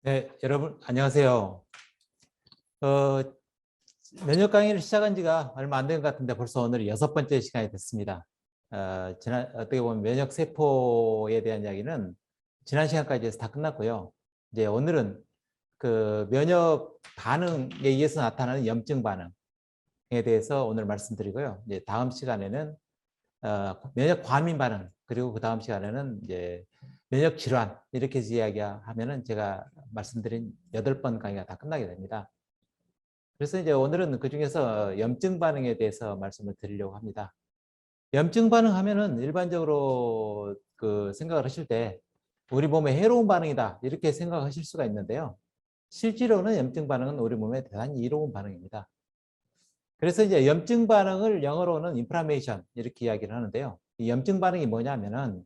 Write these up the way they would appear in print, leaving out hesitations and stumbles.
네, 여러분 안녕하세요. 어, 면역 강의를 시작한 지가 얼마 안 된 것 같은데 벌써 오늘이 6번째 시간이 됐습니다. 어떻게 보면 면역 세포에 대한 이야기는 지난 시간까지 해서 다 끝났고요. 이제 오늘은 그 면역 반응에 의해서 나타나는 염증 반응에 대해서 오늘 말씀드리고요. 이제 다음 시간에는 면역 과민 반응, 그리고 그 다음 시간에는 이제 면역 질환, 이렇게 해서 이야기하면은 제가 말씀드린 8번 강의가 다 끝나게 됩니다. 그래서 이제 오늘은 그 중에서 염증 반응에 대해서 말씀을 드리려고 합니다. 염증 반응 하면은 일반적으로 그 생각을 하실 때 우리 몸에 해로운 반응이다, 이렇게 생각하실 수가 있는데요. 실제로는 염증 반응은 우리 몸에 대단히 이로운 반응입니다. 그래서 이제 염증 반응을 영어로는 인플라메이션, 이렇게 이야기를 하는데요. 이 염증 반응이 뭐냐면은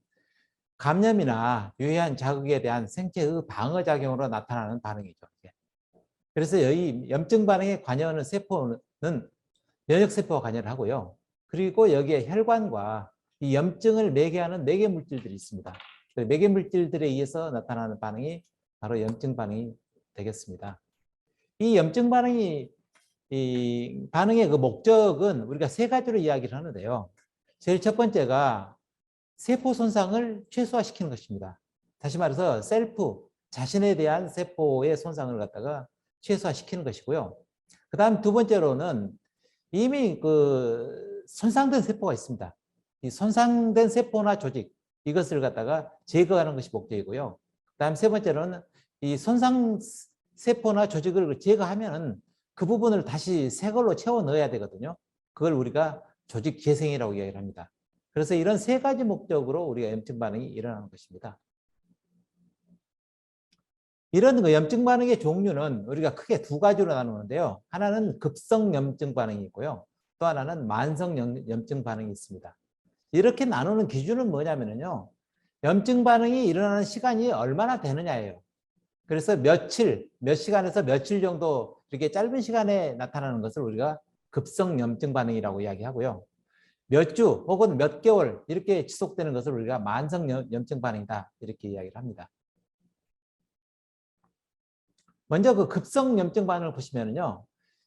감염이나 유해한 자극에 대한 생체의 방어 작용으로 나타나는 반응이죠. 그래서 이 염증 반응에 관여하는 세포는 면역 세포가 관여를 하고요. 그리고 여기에 혈관과 이 염증을 매개하는 매개 물질들이 있습니다. 그 매개 물질들에 의해서 나타나는 반응이 바로 염증 반응이 되겠습니다. 이 염증 반응이 이 반응의 그 목적은 우리가 세 가지로 이야기를 하는데요. 제일 첫 번째가 세포 손상을 최소화시키는 것입니다. 다시 말해서 셀프, 자신에 대한 세포의 손상을 갖다가 최소화시키는 것이고요. 그 다음 두 번째로는 이미 그 손상된 세포가 있습니다. 이 손상된 세포나 조직, 이것을 갖다가 제거하는 것이 목적이고요. 그 다음 세 번째로는 이 손상 세포나 조직을 제거하면은 그 부분을 다시 새 걸로 채워 넣어야 되거든요. 그걸 우리가 조직 재생이라고 이야기를 합니다. 그래서 이런 세 가지 목적으로 우리가 염증 반응이 일어나는 것입니다. 이런 염증 반응의 종류는 우리가 크게 두 가지로 나누는데요. 하나는 급성 염증 반응이 있고요. 또 하나는 만성 염증 반응이 있습니다. 이렇게 나누는 기준은 뭐냐면요. 염증 반응이 일어나는 시간이 얼마나 되느냐예요. 그래서 며칠, 몇 시간에서 며칠 정도 이렇게 짧은 시간에 나타나는 것을 우리가 급성 염증 반응이라고 이야기하고요. 몇 주 혹은 몇 개월 이렇게 지속되는 것을 우리가 만성 염증 반응이다, 이렇게 이야기를 합니다. 먼저 그 급성 염증 반응을 보시면요.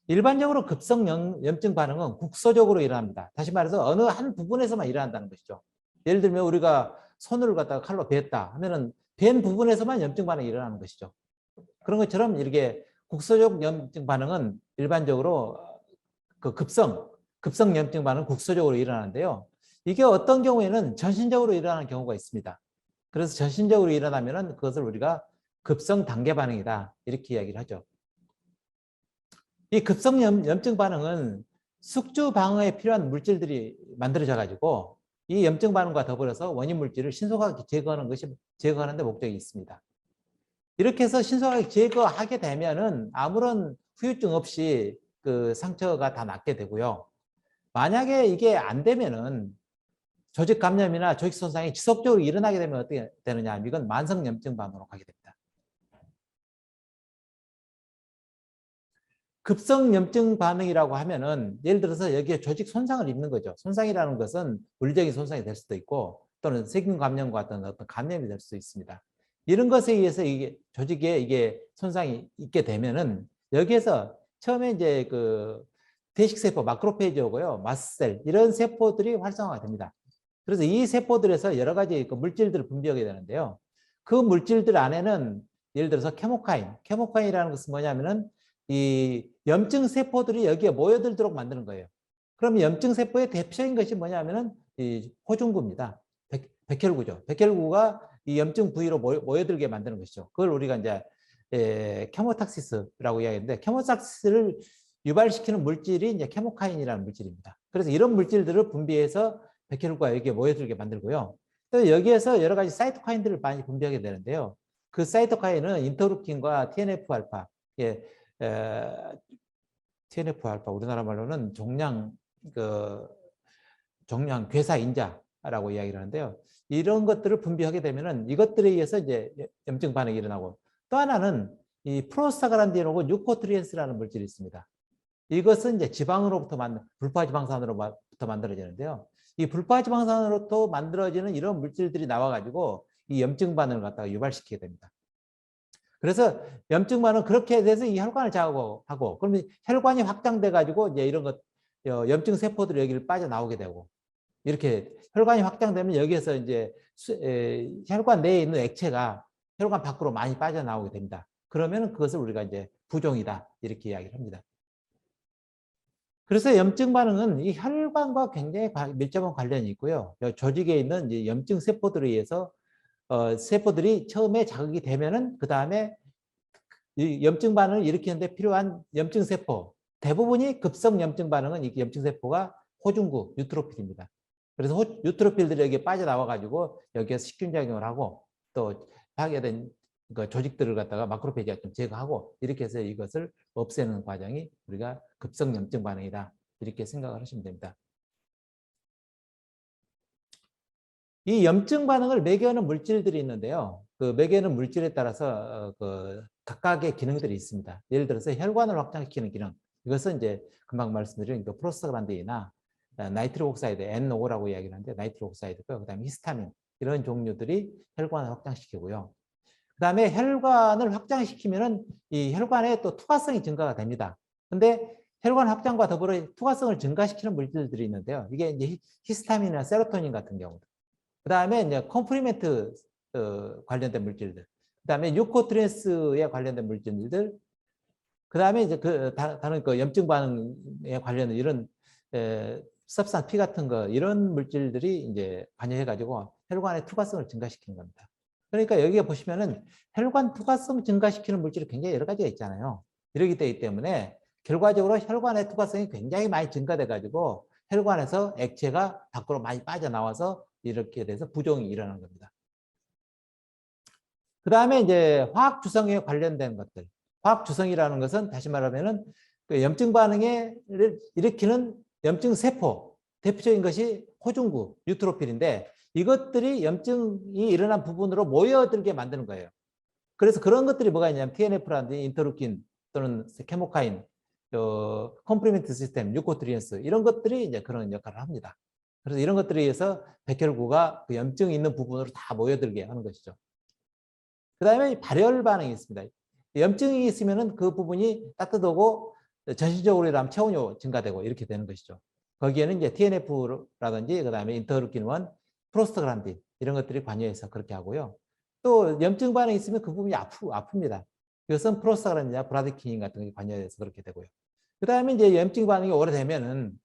일반적으로 급성 염증 반응은 국소적으로 일어납니다. 다시 말해서 어느 한 부분에서만 일어난다는 것이죠. 예를 들면 우리가 손을 갖다가 칼로 베었다 하면은 벤 부분에서만 염증 반응이 일어나는 것이죠. 그런 것처럼 이렇게 국소적 염증 반응은 일반적으로 그 급성 염증 반응은 국소적으로 일어나는데요. 이게 어떤 경우에는 전신적으로 일어나는 경우가 있습니다. 그래서 전신적으로 일어나면은 그것을 우리가 급성 단계 반응이다, 이렇게 이야기를 하죠. 이 급성 염증 반응은 숙주 방어에 필요한 물질들이 만들어져 가지고 이 염증 반응과 더불어서 원인 물질을 신속하게 제거하는 데 목적이 있습니다. 이렇게 해서 신속하게 제거하게 되면은 아무런 후유증 없이 그 상처가 다 낫게 되고요. 만약에 이게 안 되면은 조직 감염이나 조직 손상이 지속적으로 일어나게 되면 어떻게 되느냐? 이건 만성 염증 반응으로 가게 됩니다. 급성 염증 반응이라고 하면은 예를 들어서 여기에 조직 손상을 입는 거죠. 손상이라는 것은 물리적인 손상이 될 수도 있고 또는 세균 감염과 같은 어떤 감염이 될 수도 있습니다. 이런 것에 의해서 이게 조직에 이게 손상이 있게 되면은 여기에서 처음에 이제 그 대식세포 마크로페이지고요, 마스셀, 이런 세포들이 활성화가 됩니다. 그래서 이 세포들에서 여러 가지 그 물질들을 분비하게 되는데요. 그 물질들 안에는 예를 들어서 케모카인이라는 것은 뭐냐면은 이 염증 세포들이 여기에 모여들도록 만드는 거예요. 그럼 염증 세포의 대표적인 것이 뭐냐면은 이 호중구입니다. 백혈구죠. 백혈구가 이 염증 부위로 모여들게 만드는 것이죠. 그걸 우리가 이제 케모탁시스라고 이야기하는데, 케모탁시스를 유발시키는 물질이 이제 케모카인이라는 물질입니다. 그래서 이런 물질들을 분비해서 백혈구가 여기에 모여들게 만들고요. 또 여기에서 여러 가지 사이토카인들을 많이 분비하게 되는데요. 그 사이토카인은 인터루킨과 TNF 알파, 예, TNF 알파, 우리나라 말로는 종양 괴사 인자라고 이야기를 하는데요. 이런 것들을 분비하게 되면은 이것들에 의해서 이제 염증 반응이 일어나고, 또 하나는 이 프로스타그란딘하고 뉴코트리엔스라는 물질이 있습니다. 이것은 이제 불포화지방산으로부터 만들어지는데요. 이 불포화지방산으로부터 만들어지는 이런 물질들이 나와가지고 이 염증 반응을 갖다가 유발시키게 됩니다. 그래서 염증 반응 그렇게 돼서 이 혈관을 자극하고 그러면 혈관이 확장돼 가지고 이제 이런 것 염증 세포들이 여기를 빠져나오게 되고 이렇게 혈관이 확장되면 여기에서 이제 혈관 내에 있는 액체가 혈관 밖으로 많이 빠져나오게 됩니다. 그러면 그것을 우리가 이제 부종이다 이렇게 이야기를 합니다. 그래서 염증 반응은 이 혈관과 굉장히 밀접한 관련이 있고요. 조직에 있는 이제 염증 세포들에 의해서 세포들이 처음에 자극이 되면은 그 다음에 이 염증 반응을 일으키는데 필요한 염증 세포 대부분이 급성 염증 반응은 이 염증 세포가 호중구 뉴트로필입니다. 그래서 뉴트로필들이 여기에 빠져나와 가지고 여기에서 식균 작용을 하고 또 파괴된 그 조직들을 갖다가 마크로페이지가 좀 제거하고 이렇게 해서 이것을 없애는 과정이 우리가 급성 염증 반응이다 이렇게 생각을 하시면 됩니다. 이 염증 반응을 매개하는 물질들이 있는데요. 그 매개하는 물질에 따라서 그 각각의 기능들이 있습니다. 예를 들어서 혈관을 확장시키는 기능. 이것은 이제 금방 말씀드린 그 프로스타글란딘이나 나이트릭 옥사이드, NO라고 이야기를 하는데 나이트릭 옥사이드고 그다음에 히스타민 이런 종류들이 혈관을 확장시키고요. 그다음에 혈관을 확장시키면은 이 혈관의 또 투과성이 증가가 됩니다. 근데 혈관 확장과 더불어 투과성을 증가시키는 물질들이 있는데요. 이게 이제 히스타민이나 세로토닌 같은 경우도. 그다음에 이제 컴프리멘트 관련된 물질들. 그다음에 유코트랜스에 관련된 물질들. 그다음에 이제 다른 그 염증 반응에 관련된 이런 섭산 피 같은 거 이런 물질들이 이제 관여해 가지고 혈관의 투과성을 증가시키는 겁니다. 그러니까 여기에 보시면은 혈관 투과성 증가시키는 물질이 굉장히 여러 가지가 있잖아요. 이러기 때문에 결과적으로 혈관의 투과성이 굉장히 많이 증가돼 가지고 혈관에서 액체가 밖으로 많이 빠져나와서 이렇게 돼서 부종이 일어나는 겁니다. 그 다음에 이제 화학 주성에 관련된 것들. 화학 주성이라는 것은 다시 말하면은 그 염증 반응을 일으키는 염증 세포. 대표적인 것이 호중구, 뉴트로필인데 이것들이 염증이 일어난 부분으로 모여들게 만드는 거예요. 그래서 그런 것들이 뭐가 있냐면 TNF라든지 인터루킨 또는 케모카인, 컴플리멘트 시스템, 유코트리엔스 이런 것들이 이제 그런 역할을 합니다. 그래서 이런 것들에 의해서 백혈구가 그 염증이 있는 부분으로 다 모여들게 하는 것이죠. 그 다음에 발열 반응이 있습니다. 염증이 있으면은 그 부분이 따뜻하고 전신적으로 일하면 체온이 증가되고 이렇게 되는 것이죠. 거기에는 이제 TNF라든지 그 다음에 인터루킨 1, 프로스타글란딘 이런 것들이 관여해서 그렇게 하고요. 또 염증 반응이 있으면 그 부분이 아픕니다. 그것은 프로스타글란딘이나 브라디키닌 같은 게 관여해서 그렇게 되고요. 그 다음에 이제 염증 반응이 오래되면은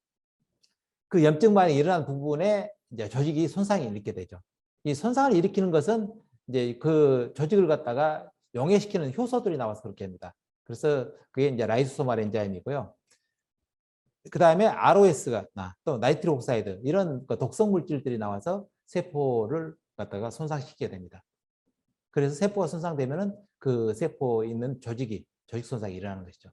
그 염증 반응이 일어난 부분에 이제 조직이 손상이 일으키게 되죠. 이 손상을 일으키는 것은 이제 그 조직을 갖다가 용해시키는 효소들이 나와서 그렇게 합니다. 그래서 그게 이제 라이소소말 엔자임이고요. 그 다음에 ROS가 또 나이트릭 옥사이드 이런 독성 물질들이 나와서 세포를 갖다가 손상시키게 됩니다. 그래서 세포가 손상되면은 그 세포에 있는 조직 손상이 일어나는 것이죠.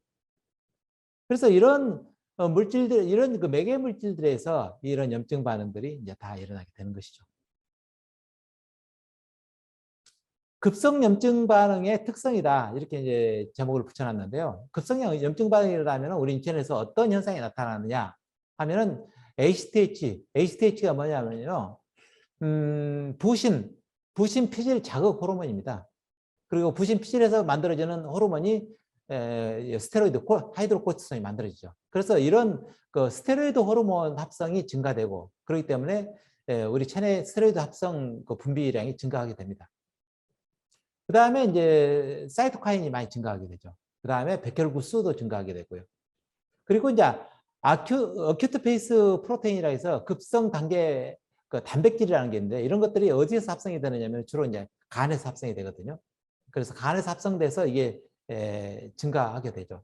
그래서 이런 물질들, 이런 그 매개 물질들에서 이런 염증 반응들이 이제 다 일어나게 되는 것이죠. 급성 염증 반응의 특성이다. 이렇게 이제 제목을 붙여놨는데요. 급성 염증 반응이라면 우리 인체에서 어떤 현상이 나타나느냐 하면은 ACTH가 뭐냐면요. 부신 피질 자극 호르몬입니다. 그리고 부신 피질에서 만들어지는 호르몬이 스테로이드, 하이드로코티손이 만들어지죠. 그래서 이런 그 스테로이드 호르몬 합성이 증가되고 그렇기 때문에 우리 체내 스테로이드 합성 그 분비량이 증가하게 됩니다. 그 다음에 이제 사이토카인이 많이 증가하게 되죠. 그 다음에 백혈구 수도 증가하게 되고요. 그리고 이제 어큐트 페이스 프로테인이라 해서 급성 단계 그 단백질이라는 게 있는데 이런 것들이 어디에서 합성이 되느냐면 주로 이제 간에서 합성이 되거든요. 그래서 간에서 합성돼서 이게 증가하게 되죠.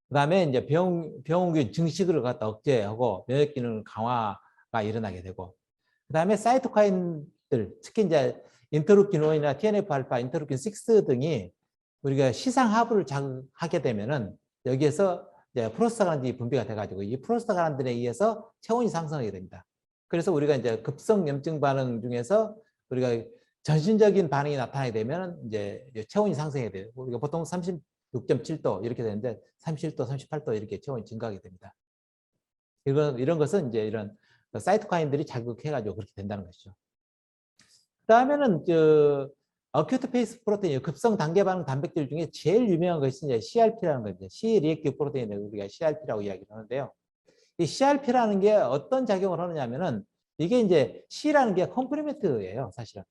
그 다음에 이제 병원균 증식을 갖다 억제하고 면역 기능 강화가 일어나게 되고 그 다음에 사이토카인들 특히 이제 인터루킨 1이나 TNF-알파, 인터루킨 6 등이 우리가 시상하부를 자극하게 되면은 여기에서 이제 프로스타글란딘이 분비가 돼가지고 이 프로스타글란딘에 의해서 체온이 상승하게 됩니다. 그래서 우리가 이제 급성 염증 반응 중에서 우리가 전신적인 반응이 나타나게 되면 이제 체온이 상승해야 돼요. 우리가 보통 36.7도 이렇게 되는데 37도, 38도 이렇게 체온이 증가하게 됩니다. 이런 것은 이제 이런 사이토카인들이 자극해가지고 그렇게 된다는 것이죠. 그다음에는 어큐트 페이스 프로테인, 급성 단계 반응 단백질 중에 제일 유명한 것이 이제 CRP라는 거죠. C 리액티브 프로테인을 우리가 CRP라고 이야기를 하는데요. 이 CRP라는 게 어떤 작용을 하느냐면은 이게 이제 C라는 게 컴플리멘트예요, 사실은.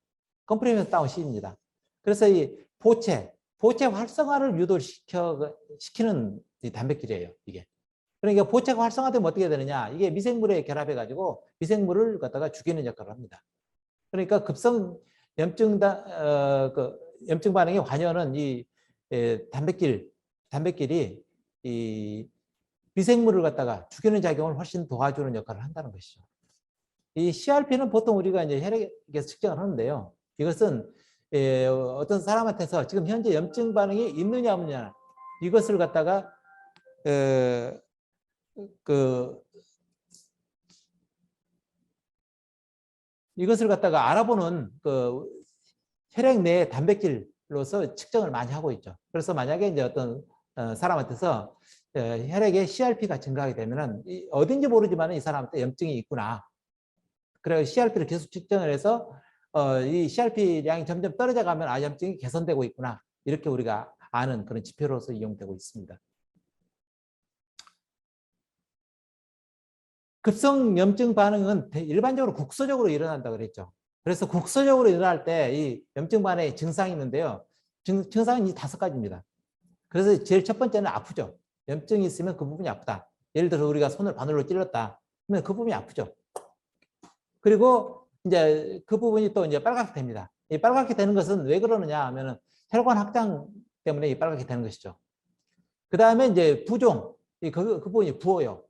컴플리멘트 다운 C입니다. 그래서 이 보체 활성화를 시키는 이 단백질이에요, 이게. 그러니까 보체가 활성화되면 어떻게 되느냐? 이게 미생물에 결합해가지고 미생물을 갖다가 죽이는 역할을 합니다. 그러니까 급성 염증 반응에 관여하는 이 단백질이 이 미생물을 갖다가 죽이는 작용을 훨씬 도와주는 역할을 한다는 것이죠. 이 CRP는 보통 우리가 이제 혈액에서 측정을 하는데요. 이것은 어떤 사람한테서 지금 현재 염증 반응이 있느냐 없느냐 이것을 갖다가 이것을 갖다가 알아보는 그 혈액 내 단백질로서 측정을 많이 하고 있죠. 그래서 만약에 이제 어떤 사람한테서 혈액의 CRP가 증가하게 되면은 어딘지 모르지만 이 사람한테 염증이 있구나. 그래서 CRP를 계속 측정을 해서 이 CRP량이 점점 떨어져 가면 아, 염증이 개선되고 있구나. 이렇게 우리가 아는 그런 지표로서 이용되고 있습니다. 급성 염증 반응은 일반적으로 국소적으로 일어난다 그랬죠. 그래서 국소적으로 일어날 때 이 염증 반응의 증상이 있는데요. 증상은 이 5가지입니다. 그래서 제일 첫 번째는 아프죠. 염증이 있으면 그 부분이 아프다. 예를 들어서 우리가 손을 바늘로 찔렀다. 그러면 그 부분이 아프죠. 그리고 이제 그 부분이 또 이제 빨갛게 됩니다. 이 빨갛게 되는 것은 왜 그러느냐 하면은 혈관 확장 때문에 이 빨갛게 되는 것이죠. 그 다음에 이제 부종, 그 부분이 부어요.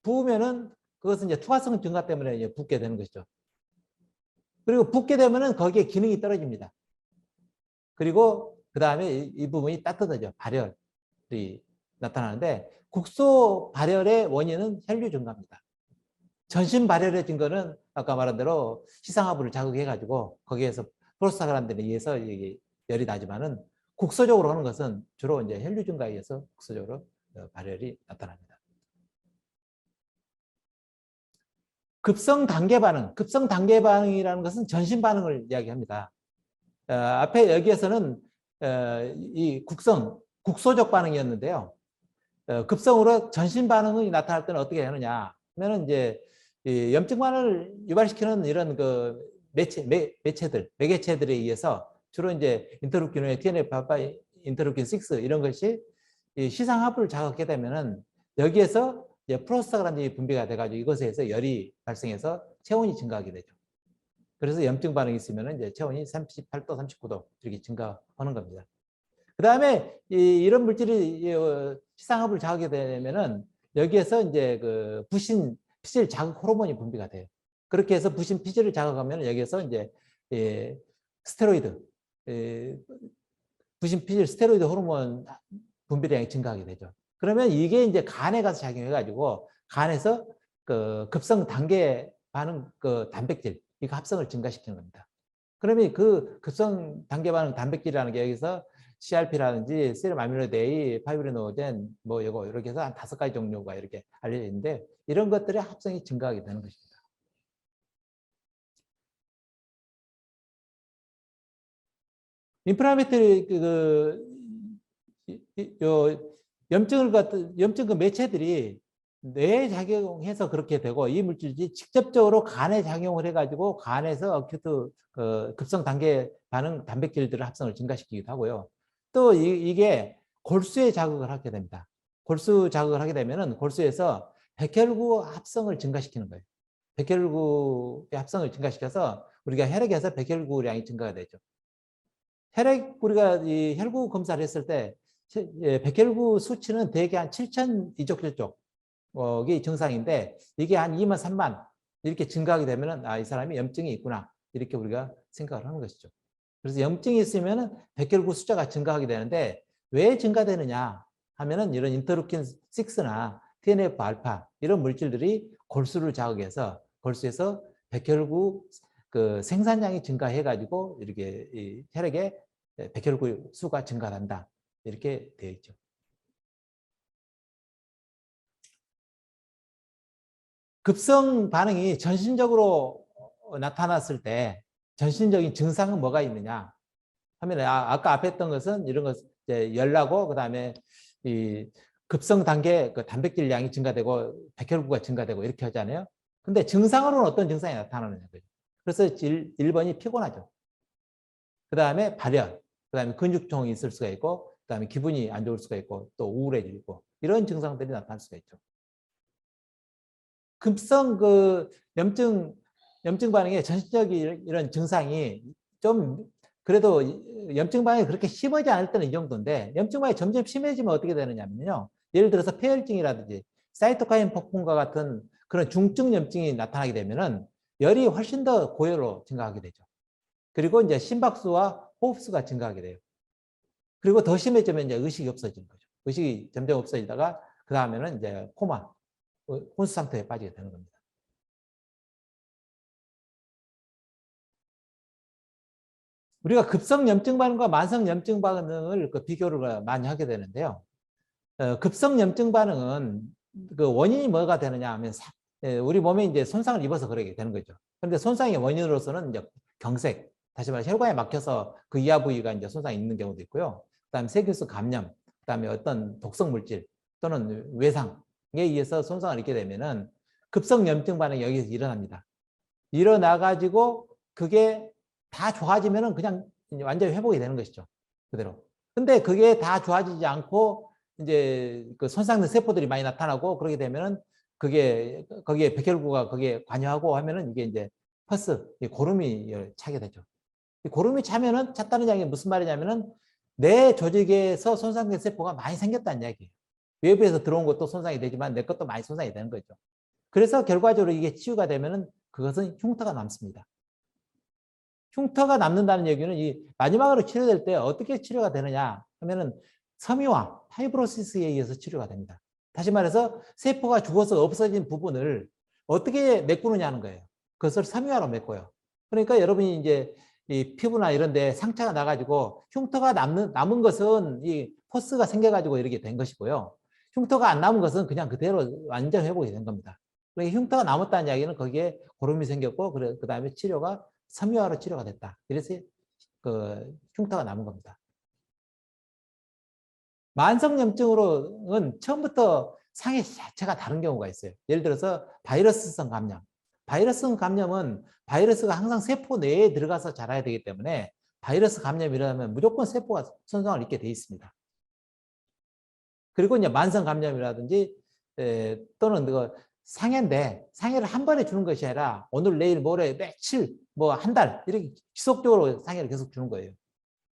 부으면은 그것은 이제 투과성 증가 때문에 이제 붓게 되는 것이죠. 그리고 붓게 되면은 거기에 기능이 떨어집니다. 그리고 그 다음에 이 부분이 따뜻해져 발열이 나타나는데 국소 발열의 원인은 혈류 증가입니다. 전신 발열의 증거는 아까 말한 대로 시상하부를 자극해가지고 거기에서 프로스타글란딘에 의해서 열이 나지만은 국소적으로 하는 것은 주로 이제 혈류 증가에 의해서 국소적으로 발열이 나타납니다. 급성 단계 반응이라는 것은 전신 반응을 이야기합니다. 앞에 여기에서는 이 국소적 반응이었는데요. 급성으로 전신 반응이 나타날 때는 어떻게 하느냐 하면은 이제 이 염증 반응을 유발시키는 이런 그 매개체들에 의해서 주로 이제 인터루킨 5, TNF-알파, 인터루킨 6 이런 것이 시상하부를 자극하게 되면은 여기에서 이제 프로스타글란딘이 분비가 돼가지고 이것에서 열이 발생해서 체온이 증가하게 되죠. 그래서 염증 반응이 있으면 이제 체온이 38도, 39도 이렇게 증가하는 겁니다. 그 다음에 이런 물질이 시상하부를 자극하게 되면은 여기에서 이제 그 부신 피질 자극 호르몬이 분비가 돼요. 그렇게 해서 부신 피질을 자극하면 여기에서 이제 스테로이드, 부신 피질 스테로이드 호르몬 분비량이 증가하게 되죠. 그러면 이게 이제 간에 가서 작용해가지고 간에서 그 급성 단계 반응 그 단백질 이거 합성을 증가시키는 겁니다. 그러면 그 급성 단계 반응 단백질이라는 게 여기서 CRP라든지 세럼 아미노데이, 파이브리노젠 뭐 이거 이렇게 해서 한 5가지 종류가 이렇게 알려져 있는데 이런 것들의 합성이 증가하게 되는 것입니다. 인플라메이터리 염증 그 매체들이 뇌에 작용해서 그렇게 되고 이 물질이 직접적으로 간에 작용을 해가지고 간에서 어큐트 급성 단계 반응 단백질들의 합성을 증가시키기도 하고요. 또 이게 골수에 자극을 하게 됩니다. 골수 자극을 하게 되면은 골수에서 백혈구 합성을 증가시키는 거예요. 백혈구의 합성을 증가시켜서 우리가 혈액에서 백혈구량이 증가가 되죠. 우리가 이 혈구 검사를 했을 때 백혈구 수치는 대개 한 7,000 이쪽이 증상인데 이게 한 2만 3만 이렇게 증가하게 되면은 아, 이 사람이 염증이 있구나 이렇게 우리가 생각을 하는 것이죠. 그래서 염증이 있으면은 백혈구 숫자가 증가하게 되는데 왜 증가되느냐 하면은 이런 인터루킨 6나 TNF 알파 이런 물질들이 골수를 자극해서 골수에서 백혈구 그 생산량이 증가해 가지고 이렇게 이 혈액에 백혈구 수가 증가한다 이렇게 되어 있죠. 급성 반응이 전신적으로 나타났을 때 전신적인 증상은 뭐가 있느냐? 하면 아까 앞에 했던 것은 이런 것 이제 열나고 그다음에 이 급성 단계 그 단백질 양이 증가되고 백혈구가 증가되고 이렇게 하잖아요. 근데 증상으로는 어떤 증상이 나타나느냐. 그래서 1번이 피곤하죠. 그다음에 발열, 그다음에 근육통이 있을 수가 있고, 그다음에 기분이 안 좋을 수가 있고, 또 우울해지고 이런 증상들이 나타날 수가 있죠. 급성 그 염증 반응의 전신적인 이런 증상이 좀 그래도 염증 반응이 그렇게 심하지 않을 때는 이 정도인데 염증 반응이 점점 심해지면 어떻게 되느냐면요. 예를 들어서 폐혈증이라든지 사이토카인 폭풍과 같은 그런 중증 염증이 나타나게 되면은 열이 훨씬 더 고열로 증가하게 되죠. 그리고 이제 심박수와 호흡수가 증가하게 돼요. 그리고 더 심해지면 이제 의식이 없어지는 거죠. 의식이 점점 없어지다가 그 다음에는 이제 코마, 혼수 상태에 빠지게 되는 겁니다. 우리가 급성 염증 반응과 만성 염증 반응을 그 비교를 많이 하게 되는데요. 급성 염증 반응은 그 원인이 뭐가 되느냐 하면 우리 몸에 이제 손상을 입어서 그러게 되는 거죠. 그런데 손상의 원인으로서는 이제 경색, 다시 말해 혈관에 막혀서 그 이하 부위가 이제 손상이 있는 경우도 있고요. 그다음에 세균성 감염, 그다음에 어떤 독성 물질 또는 외상에 의해서 손상을 입게 되면은 급성 염증 반응이 여기서 일어납니다. 일어나 가지고 그게 다 좋아지면은 그냥 완전히 회복이 되는 것이죠. 그대로. 근데 그게 다 좋아지지 않고 이제 그 손상된 세포들이 많이 나타나고 그러게 되면은 그게 거기에 백혈구가 거기에 관여하고 하면은 이게 이제 퍼스, 고름이 차게 되죠. 고름이 차면은 찼다는 이야기가 무슨 말이냐면은 내 조직에서 손상된 세포가 많이 생겼다는 이야기예요. 외부에서 들어온 것도 손상이 되지만 내 것도 많이 손상이 되는 거죠. 그래서 결과적으로 이게 치유가 되면은 그것은 흉터가 남습니다. 흉터가 남는다는 얘기는 이 마지막으로 치료될 때 어떻게 치료가 되느냐 하면은 섬유화, 파이브로시스에 의해서 치료가 됩니다. 다시 말해서 세포가 죽어서 없어진 부분을 어떻게 메꾸느냐는 거예요. 그것을 섬유화로 메꿔요. 그러니까 여러분이 이제 이 피부나 이런 데 상처가 나가지고 흉터가 남은 것은 이 포스가 생겨가지고 이렇게 된 것이고요. 흉터가 안 남은 것은 그냥 그대로 완전 회복이 된 겁니다. 그러니까 흉터가 남았다는 이야기는 거기에 고름이 생겼고 그 다음에 치료가 섬유화로 치료가 됐다. 이래서 그 흉터가 남은 겁니다. 만성염증으로는 처음부터 상해 자체가 다른 경우가 있어요. 예를 들어서 바이러스성 감염. 바이러스성 감염은 바이러스가 항상 세포 내에 들어가서 자라야 되기 때문에 바이러스 감염이 일어나면 무조건 세포가 손상을 입게 돼 있습니다. 그리고 이제 만성 감염이라든지 또는 그 상해인데 상해를 한 번에 주는 것이 아니라 오늘 내일 모레 며칠 뭐 한 달 이렇게 지속적으로 상해를 계속 주는 거예요.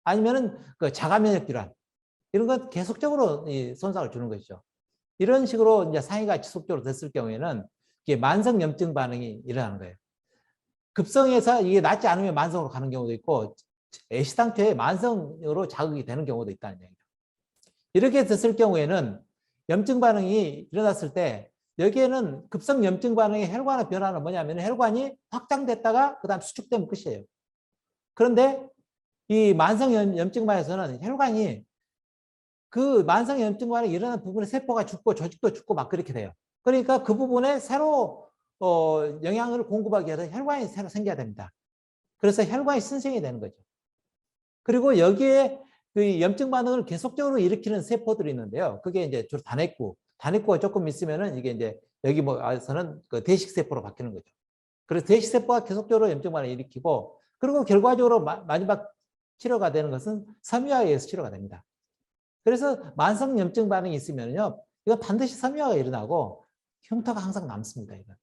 아니면은 그 자가 면역 질환 이런 건 계속적으로 이 손상을 주는 것이죠. 이런 식으로 이제 상해가 지속적으로 됐을 경우에는 이게 만성 염증 반응이 일어나는 거예요. 급성에서 이게 낫지 않으면 만성으로 가는 경우도 있고 애시당초에 만성으로 자극이 되는 경우도 있다는 얘기죠. 이렇게 됐을 경우에는 염증 반응이 일어났을 때 여기에는 급성 염증 반응의 혈관의 변화는 뭐냐면 혈관이 확장됐다가 그다음 수축되면 끝이에요. 그런데 이 만성 염증 반응에서는 혈관이 그 만성 염증 반응이 일어나는 부분에 세포가 죽고 조직도 죽고 막 그렇게 돼요. 그러니까 그 부분에 새로 영양을 공급하기 위해서 혈관이 새로 생겨야 됩니다. 그래서 혈관이 신생이 되는 거죠. 그리고 여기에 그 염증 반응을 계속적으로 일으키는 세포들이 있는데요. 그게 이제 주로 단핵구가 조금 있으면은 이게 이제 여기 뭐에서는 그 대식세포로 바뀌는 거죠. 그래서 대식세포가 계속적으로 염증 반응을 일으키고 그리고 결과적으로 마지막 치료가 되는 것은 섬유화에 의해서 치료가 됩니다. 그래서 만성 염증 반응이 있으면요. 이거 반드시 섬유화가 일어나고 흉터가 항상 남습니다. 이거.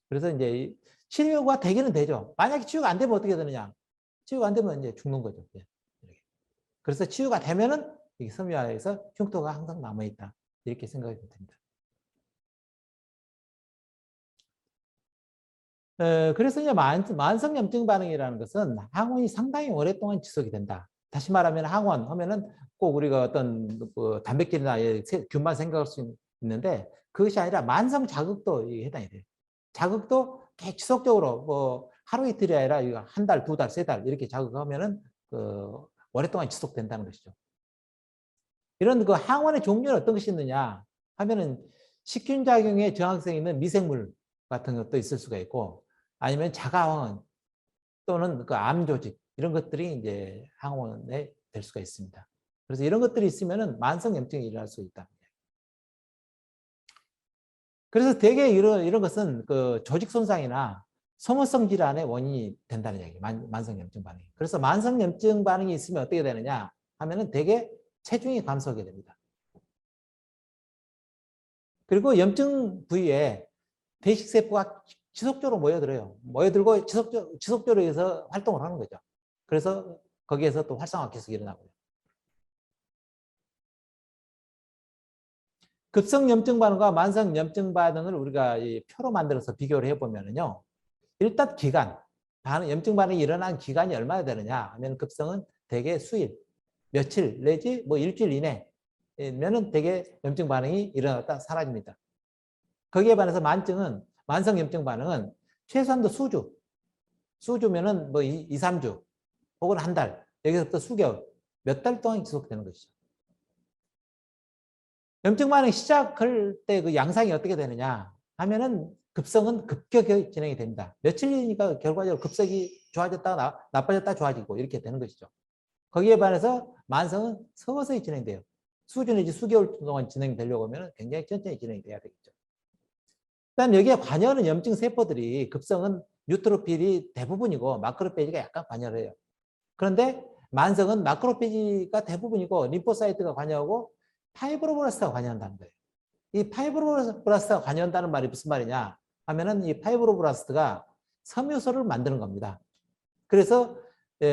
그래서 이제 치료가 되기는 되죠. 만약에 치유가 안 되면 어떻게 되느냐? 치유가 안 되면 이제 죽는 거죠. 그래서 치유가 되면은 이 섬유화에서 흉터가 항상 남아있다. 이렇게 생각이 됩니다. 그래서 이제 만성 염증 반응이라는 것은 항원이 상당히 오랫동안 지속이 된다. 다시 말하면 항원 하면은 꼭 우리가 어떤 그 단백질이나 균만 생각할 수 있는데 그것이 아니라 만성 자극도 해당이 돼요. 자극도 지속적으로 뭐 하루 이틀이 아니라 한 달, 두 달, 세 달 이렇게 자극하면은 그 오랫동안 지속된다는 것이죠. 이런 그 항원의 종류는 어떤 것이 있느냐 하면은 식균 작용에 저항성이 있는 미생물 같은 것도 있을 수가 있고 아니면 자가항원 또는 그 암 조직 이런 것들이 이제 항원에 될 수가 있습니다. 그래서 이런 것들이 있으면은 만성염증이 일어날 수 있다. 그래서 대개 이런 것은 그 조직 손상이나 소모성 질환의 원인이 된다는 얘기예요. 만성염증 반응이. 그래서 만성염증 반응이 있으면 어떻게 되느냐 하면은 대개 체중이 감소하게 됩니다. 그리고 염증 부위에 대식세포가 지속적으로 모여들어요. 모여들고 지속적으로 해서 활동을 하는 거죠. 그래서 거기에서 또 활성화 계속 일어나고요. 급성염증 반응과 만성염증 반응을 우리가 이 표로 만들어서 비교를 해보면요. 일단 기간, 염증 반응이 일어난 기간이 얼마나 되느냐 하면 급성은 대개 수일, 며칠 내지 뭐 일주일 이내면은 대개 염증 반응이 일어났다 사라집니다. 거기에 반해서 만성염증 반응은 최소한도 수주면은 뭐 2, 3주 혹은 한 달, 여기서부터 수개월, 몇 달 동안 지속되는 것이죠. 염증 반응 시작할 때 그 양상이 어떻게 되느냐 하면은 급성은 급격히 진행이 됩니다. 며칠이니까 결과적으로 급성이 좋아졌다가 나빠졌다 좋아지고 이렇게 되는 것이죠. 거기에 반해서 만성은 서서히 진행돼요. 수주 내지 수개월 동안 진행되려고 하면 굉장히 천천히 진행돼야 되겠죠. 그다음 여기에 관여하는 염증 세포들이 급성은 뉴트로필이 대부분이고 마크로페이지가 약간 관여를 해요. 그런데 만성은 마크로페이지가 대부분이고 림포사이트가 관여하고 파이브로블라스트가 관여한다는 거예요. 이 파이브로블라스트가 관여한다는 말이 무슨 말이냐 하면은 이 파이브로블라스트가 섬유소를 만드는 겁니다. 그래서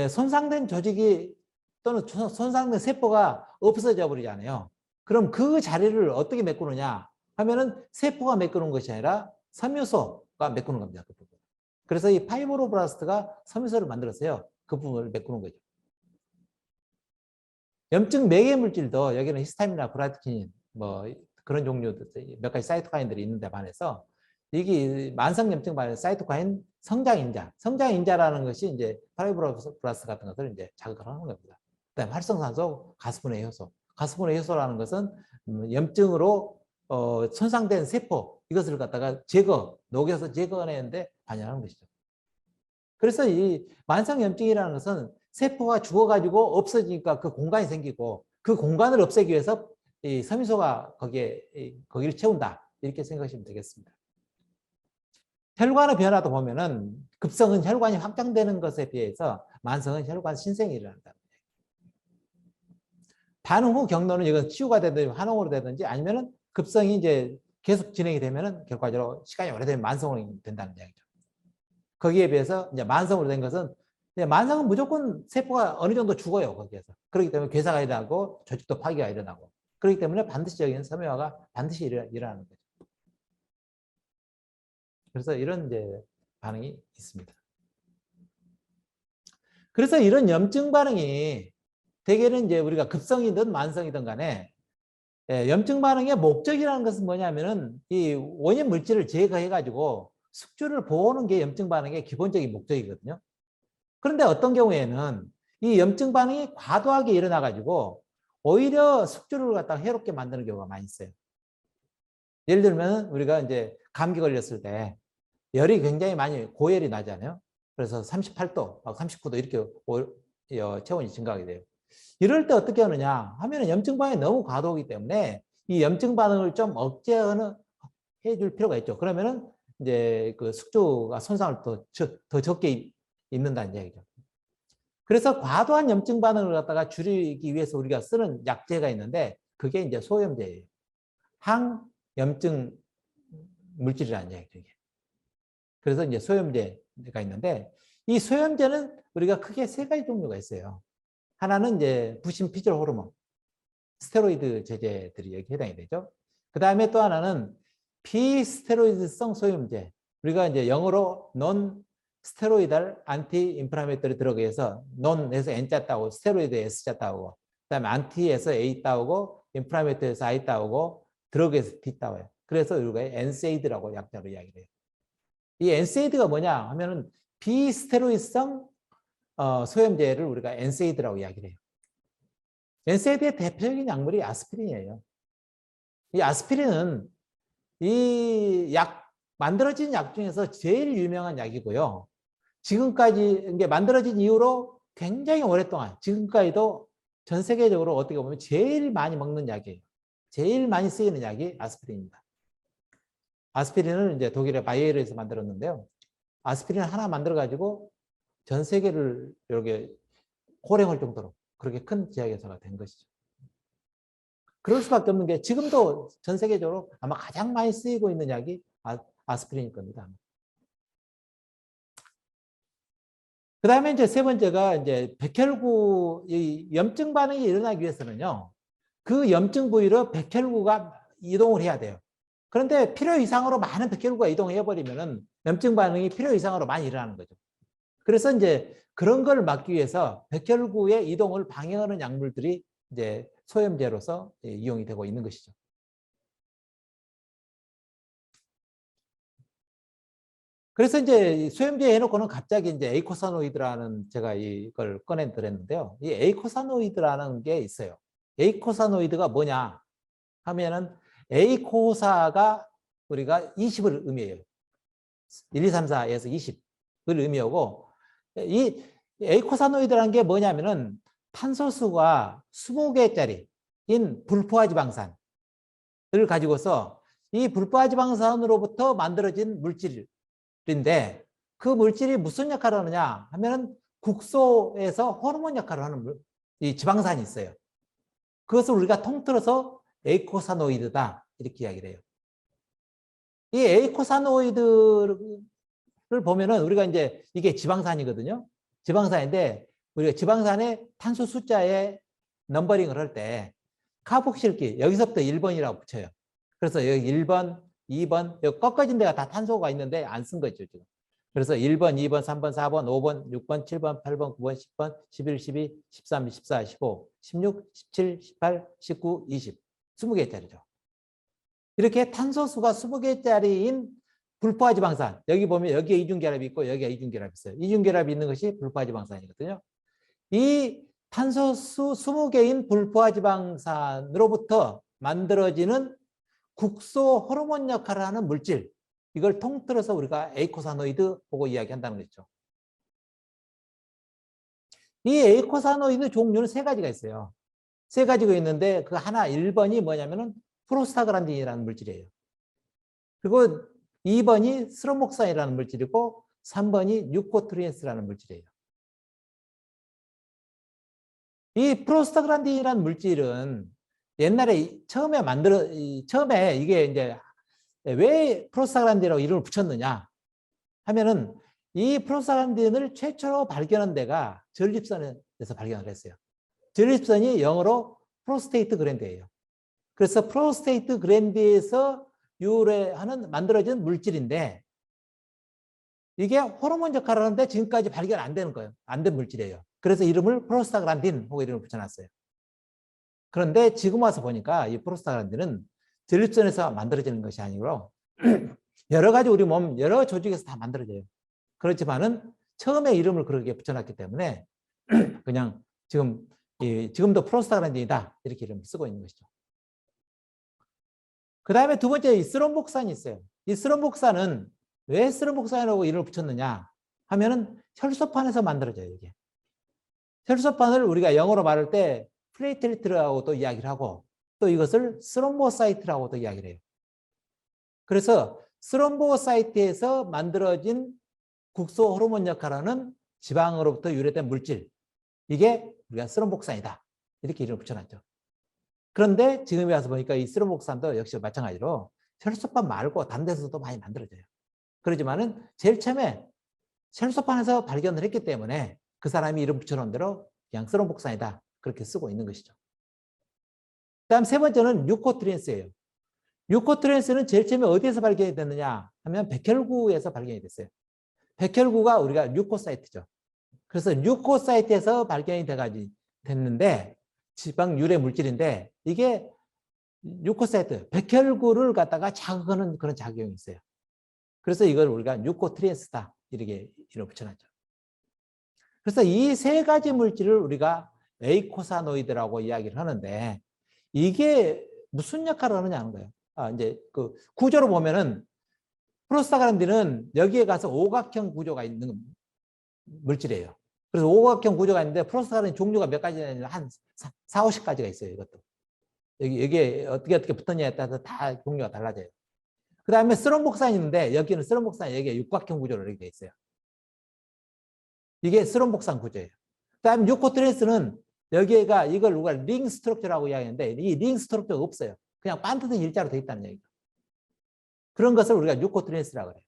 손상된 조직이 또는 손상된 세포가 없어져 버리잖아요. 그럼 그 자리를 어떻게 메꾸느냐 하면은 세포가 메꾸는 것이 아니라 섬유소가 메꾸는 겁니다. 그 부분. 그래서 이 파이브로블라스트가 섬유소를 만들어서요. 그 부분을 메꾸는 거죠. 염증 매개 물질도 여기는 히스타민이나 브라디키닌 뭐 그런 종류들 몇 가지 사이토카인들이 있는데 반해서 이게 만성염증 반해 사이토카인 성장인자라는 것이 이제 파이브로블라스트 같은 것을 이제 자극을 하는 겁니다. 그다음에 활성산소, 가스분해 효소. 가스분해 효소라는 것은 염증으로 손상된 세포 이것을 갖다가 녹여서 제거해내는데 관여하는 것이죠. 그래서 이 만성염증이라는 것은 세포가 죽어가지고 없어지니까 그 공간이 생기고 그 공간을 없애기 위해서 이 섬유소가 거기를 채운다. 이렇게 생각하시면 되겠습니다. 혈관의 변화도 보면은 급성은 혈관이 확장되는 것에 비해서 만성은 혈관 신생이 일어난다. 반응 후 경로는 이건 치유가 되든지 환원으로 되든지 아니면은 급성이 이제 계속 진행이 되면은 결과적으로 시간이 오래되면 만성으로 된다는 이야기죠. 거기에 비해서 이제 만성으로 된 것은 만성은 무조건 세포가 어느 정도 죽어요. 거기에서. 그렇기 때문에 괴사가 일어나고 조직도 파괴가 일어나고 그렇기 때문에 반드시 여기는 섬유화가 반드시 일어나는 거죠. 그래서 이런 이제 반응이 있습니다. 그래서 이런 염증 반응이 대개는 이제 우리가 급성이든 만성이든 간에 염증 반응의 목적이라는 것은 뭐냐면은 이 원인 물질을 제거해 가지고 숙주를 보호하는 게 염증 반응의 기본적인 목적이거든요. 그런데 어떤 경우에는 이 염증 반응이 과도하게 일어나 가지고 오히려 숙주를 갖다가 해롭게 만드는 경우가 많이 있어요. 예를 들면 우리가 이제 감기 걸렸을 때 열이 굉장히 많이 고열이 나잖아요. 그래서 38도, 39도 이렇게 체온이 증가하게 돼요. 이럴 때 어떻게 하느냐 하면 염증 반응이 너무 과도하기 때문에 이 염증 반응을 좀 억제해 줄 필요가 있죠. 그러면은 이제 그 숙주가 손상을 더 적게 입는다는 얘기죠. 그래서 과도한 염증 반응을 갖다가 줄이기 위해서 우리가 쓰는 약제가 있는데 그게 이제 소염제예요. 항염증 물질이라는 얘기죠. 그래서 이제 소염제가 있는데 이 소염제는 우리가 크게 세 가지 종류가 있어요. 하나는 이제 부신 피질 호르몬, 스테로이드 제제들이 여기 해당이 되죠. 그 다음에 또 하나는 비스테로이드성 소염제. 우리가 이제 영어로 non 스테로이달 안티 인플라메토리 드러그에서 non에서 N자 따오고 스테로이드에 S자 따오고 그다음에 안티에서 A 따오고 인플라메토리에서 I 따오고 드러그에서 D 따와요. 그래서 우리가 NSAID라고 약자로 이야기해요. 이 NSAID가 뭐냐 하면은 비스테로이드성 소염제를 우리가 NSAID라고 이야기를 해요. NSAID의 대표적인 약물이 아스피린이에요. 이 아스피린은 이 만들어진 약 중에서 제일 유명한 약이고요. 지금까지 이게 만들어진 이후로 굉장히 오랫동안 지금까지도 전 세계적으로 어떻게 보면 제일 많이 먹는 약이에요. 제일 많이 쓰이는 약이 아스피린입니다. 아스피린을 이제 독일의 바이에르에서 만들었는데요. 아스피린 하나 만들어 가지고 전 세계를 이렇게 호령할 정도로 그렇게 큰 제약회사가 된 것이죠. 그럴 수밖에 없는 게 지금도 전 세계적으로 아마 가장 많이 쓰이고 있는 약이 아스피린일 겁니다. 그 다음에 이제 세 번째가 이제 백혈구 염증 반응이 일어나기 위해서는요, 그 염증 부위로 백혈구가 이동을 해야 돼요. 그런데 필요 이상으로 많은 백혈구가 이동해 버리면은 염증 반응이 필요 이상으로 많이 일어나는 거죠. 그래서 이제 그런 걸 막기 위해서 백혈구의 이동을 방해하는 약물들이 이제 소염제로서 이용이 되고 있는 것이죠. 그래서 이제 소염제 해놓고는 갑자기 이제 에이코사노이드라는 제가 이걸 꺼내드렸는데요. 이 에이코사노이드라는 게 있어요. 에이코사노이드가 뭐냐 하면은 에이코사가 우리가 20을 의미해요. 1, 2, 3, 4에서 20을 의미하고, 이 에이코사노이드라는 게 뭐냐면은 탄소수가 20개짜리인 불포화지방산을 가지고서 이 불포화지방산으로부터 만들어진 물질인데, 그 물질이 무슨 역할을 하느냐 하면은 국소에서 호르몬 역할을 하는 이 지방산이 있어요. 그것을 우리가 통틀어서 에이코사노이드다 이렇게 이야기를 해요. 이 에이코사노이드를 보면은 우리가 이제 이게 지방산이거든요. 지방산인데 우리가 지방산의 탄소 숫자에 넘버링을 할 때 카복실기 여기서부터 1번이라고 붙여요. 그래서 여기 1번, 2번 여기 꺾어진 데가 다 탄소가 있는데 안 쓴 거죠, 지금. 그래서 1번, 2번, 3번, 4번, 5번, 6번, 7번, 8번, 9번, 10번, 11, 12, 13, 14, 15, 16, 17, 18, 19, 20. 20개짜리죠. 이렇게 탄소수가 20개짜리인 불포화지방산. 여기 보면 여기에 이중결합이 있고 여기에 이중결합이 있어요. 이중결합이 있는 것이 불포화지방산이거든요. 이 탄소수 20개인 불포화지방산으로부터 만들어지는 국소 호르몬 역할을 하는 물질. 이걸 통틀어서 우리가 에이코사노이드 보고 이야기한다는 거죠. 이 에이코사노이드 종류는 세 가지가 있어요. 세 가지가 있는데 그 하나 1번이 뭐냐면은 프로스타그란딘이라는 물질이에요. 그리고 2번이 스로목산이라는 물질이고 3번이 뉴코트리엔스라는 물질이에요. 이 프로스타그란딘이라는 물질은 옛날에 처음에 이게 이제 왜 프로스타그란딘이라고 이름을 붙였느냐 하면은 이 프로스타그란딘을 최초로 발견한 데가 전립선에서 발견을 했어요. 전립선이 영어로 프로스테이트 그랜드예요. 그래서 프로스테이트 그랜드에서 유래하는 만들어진 물질인데 이게 호르몬 역할을 하는데 지금까지 발견 안 되는 거예요. 안 된 물질이에요. 그래서 이름을 프로스타그란딘 하고 이름을 붙여놨어요. 그런데 지금 와서 보니까 이 프로스타그란딘은 전립선에서 만들어지는 것이 아니고 여러 가지 우리 몸 여러 조직에서 다 만들어져요. 그렇지만은 처음에 이름을 그렇게 붙여놨기 때문에 그냥 지금도 프로스타그란딘이다 이렇게 이름을 쓰고 있는 것이죠. 그 다음에 두 번째 이 스롬복산이 있어요. 이 스롬복산은 왜 스롬복산이라고 이름을 붙였느냐 하면은 혈소판에서 만들어져요. 이게 혈소판을 우리가 영어로 말할 때 플레이트리트라고도 이야기를 하고 또 이것을 스롬보사이트라고도 이야기를 해요. 그래서 스롬보사이트에서 만들어진 국소 호르몬 역할하는 지방으로부터 유래된 물질, 이게 우리가 스롬복산이다 이렇게 이름을 붙여놨죠. 그런데 지금에 와서 보니까 이 스롬복산도 역시 마찬가지로 혈소판 말고 다른 데서도 많이 만들어져요. 그렇지만은 제일 처음에 혈소판에서 발견을 했기 때문에 그 사람이 이름 붙여놓은 대로 그냥 스롬복산이다 그렇게 쓰고 있는 것이죠. 그다음 세 번째는 뉴코트리엔스예요. 뉴코트리엔스는 제일 처음에 어디에서 발견이 됐느냐 하면 백혈구에서 발견이 됐어요. 백혈구가 우리가 뉴코사이트죠. 그래서 뉴코사이트에서 발견이 됐는데 지방 유래 물질인데 이게 뉴코사이트, 백혈구를 갖다가 자극하는 그런 작용이 있어요. 그래서 이걸 우리가 뉴코트리엔스다 이렇게 이름 붙여놨죠. 그래서 이 세 가지 물질을 우리가 에이코사노이드라고 이야기를 하는데 이게 무슨 역할을 하느냐는 거예요. 이제 그 구조로 보면은 프로스타그란딘은 여기에 가서 오각형 구조가 있는 물질이에요. 그래서 오각형 구조가 있는데 프로스타글란딘 종류가 몇 가지나 있는데 한 4, 50가지가 있어요. 이것도. 여기에 어떻게 붙었냐에 따라서 다 종류가 달라져요. 그 다음에 스롬복산이 있는데 여기는 스롬복산이 여기에 육각형 구조로 이렇게 돼 있어요. 이게 스롬복산 구조예요. 그 다음에 유코트랜스는 여기가 이걸 우리가 링 스트럭처라고 이야기하는데 이 링 스트럭처가 없어요. 그냥 반듯한 일자로 돼 있다는 얘기죠. 그런 것을 우리가 유코트랜스라고 해요.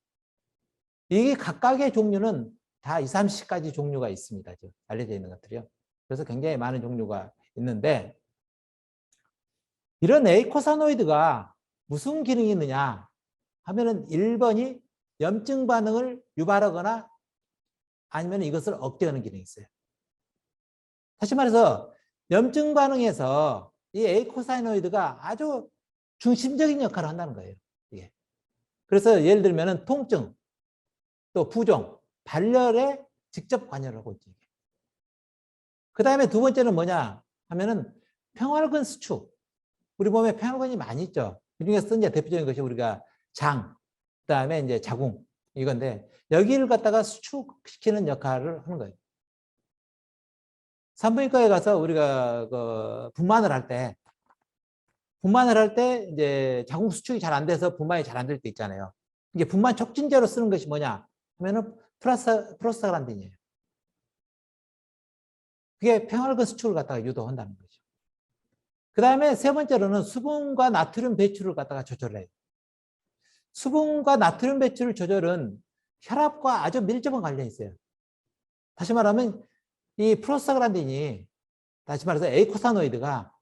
이게 각각의 종류는 다 20, 30가지 종류가 있습니다. 지금 알려져 있는 것들이요. 그래서 굉장히 많은 종류가 있는데 이런 에이코사노이드가 무슨 기능이 있느냐 하면은 1번이 염증 반응을 유발하거나 아니면 이것을 억제하는 기능이 있어요. 다시 말해서 염증 반응에서 이 에이코사노이드가 아주 중심적인 역할을 한다는 거예요. 이게. 그래서 예를 들면 통증, 또 부종, 발열에 직접 관여를 하고 있죠. 그 다음에 두 번째는 뭐냐 하면은 평활근 수축. 우리 몸에 평활근이 많이 있죠. 그 중에서 이제 대표적인 것이 우리가 장, 그 다음에 이제 자궁 이건데 여기를 갖다가 수축시키는 역할을 하는 거예요. 산부인과에 가서 우리가 그 분만을 할 때 이제 자궁 수축이 잘 안 돼서 분만이 잘 안 될 때 있잖아요. 이게 분만 촉진제로 쓰는 것이 뭐냐 하면은 프로스타글란딘이에요. 그게 평활근 수축을 갖다가 유도한다는 거죠. 그 다음에 세 번째로는 수분과 나트륨 배출을 갖다가 조절해요. 수분과 나트륨 배출 조절은 혈압과 아주 밀접한 관련이 있어요. 다시 말하면 이 프로스타글란딘이 다시 말해서 에이코사노이드가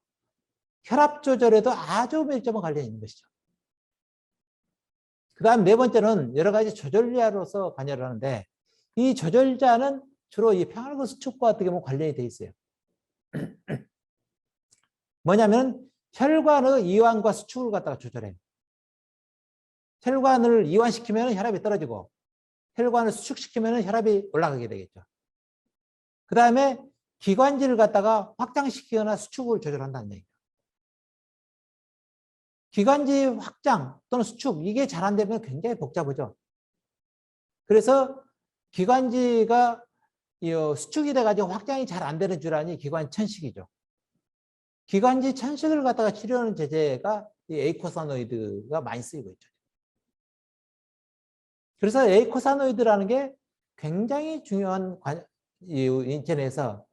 혈압 조절에도 아주 밀접한 관련이 있는 것이죠. 그 다음 네 번째는 여러 가지 조절자로서 관여를 하는데 이 조절자는 주로 이 평활근 수축과 어떻게 보면 관련이 돼 있어요. 뭐냐면 혈관의 이완과 수축을 갖다가 조절해요. 혈관을 이완시키면 혈압이 떨어지고 혈관을 수축시키면 혈압이 올라가게 되겠죠. 그 다음에 기관지를 갖다가 확장시키거나 수축을 조절한다는 얘기죠. 기관지 확장 또는 수축 이게 잘 안 되면 굉장히 복잡하죠. 그래서 기관지가 수축이 돼가지고 확장이 잘 안 되는 질환이 기관 천식이죠. 기관지 천식을 갖다가 치료하는 제제가 이 에이코사노이드가 많이 쓰이고 있죠. 그래서 에이코사노이드라는 게 굉장히 중요한 인체내에서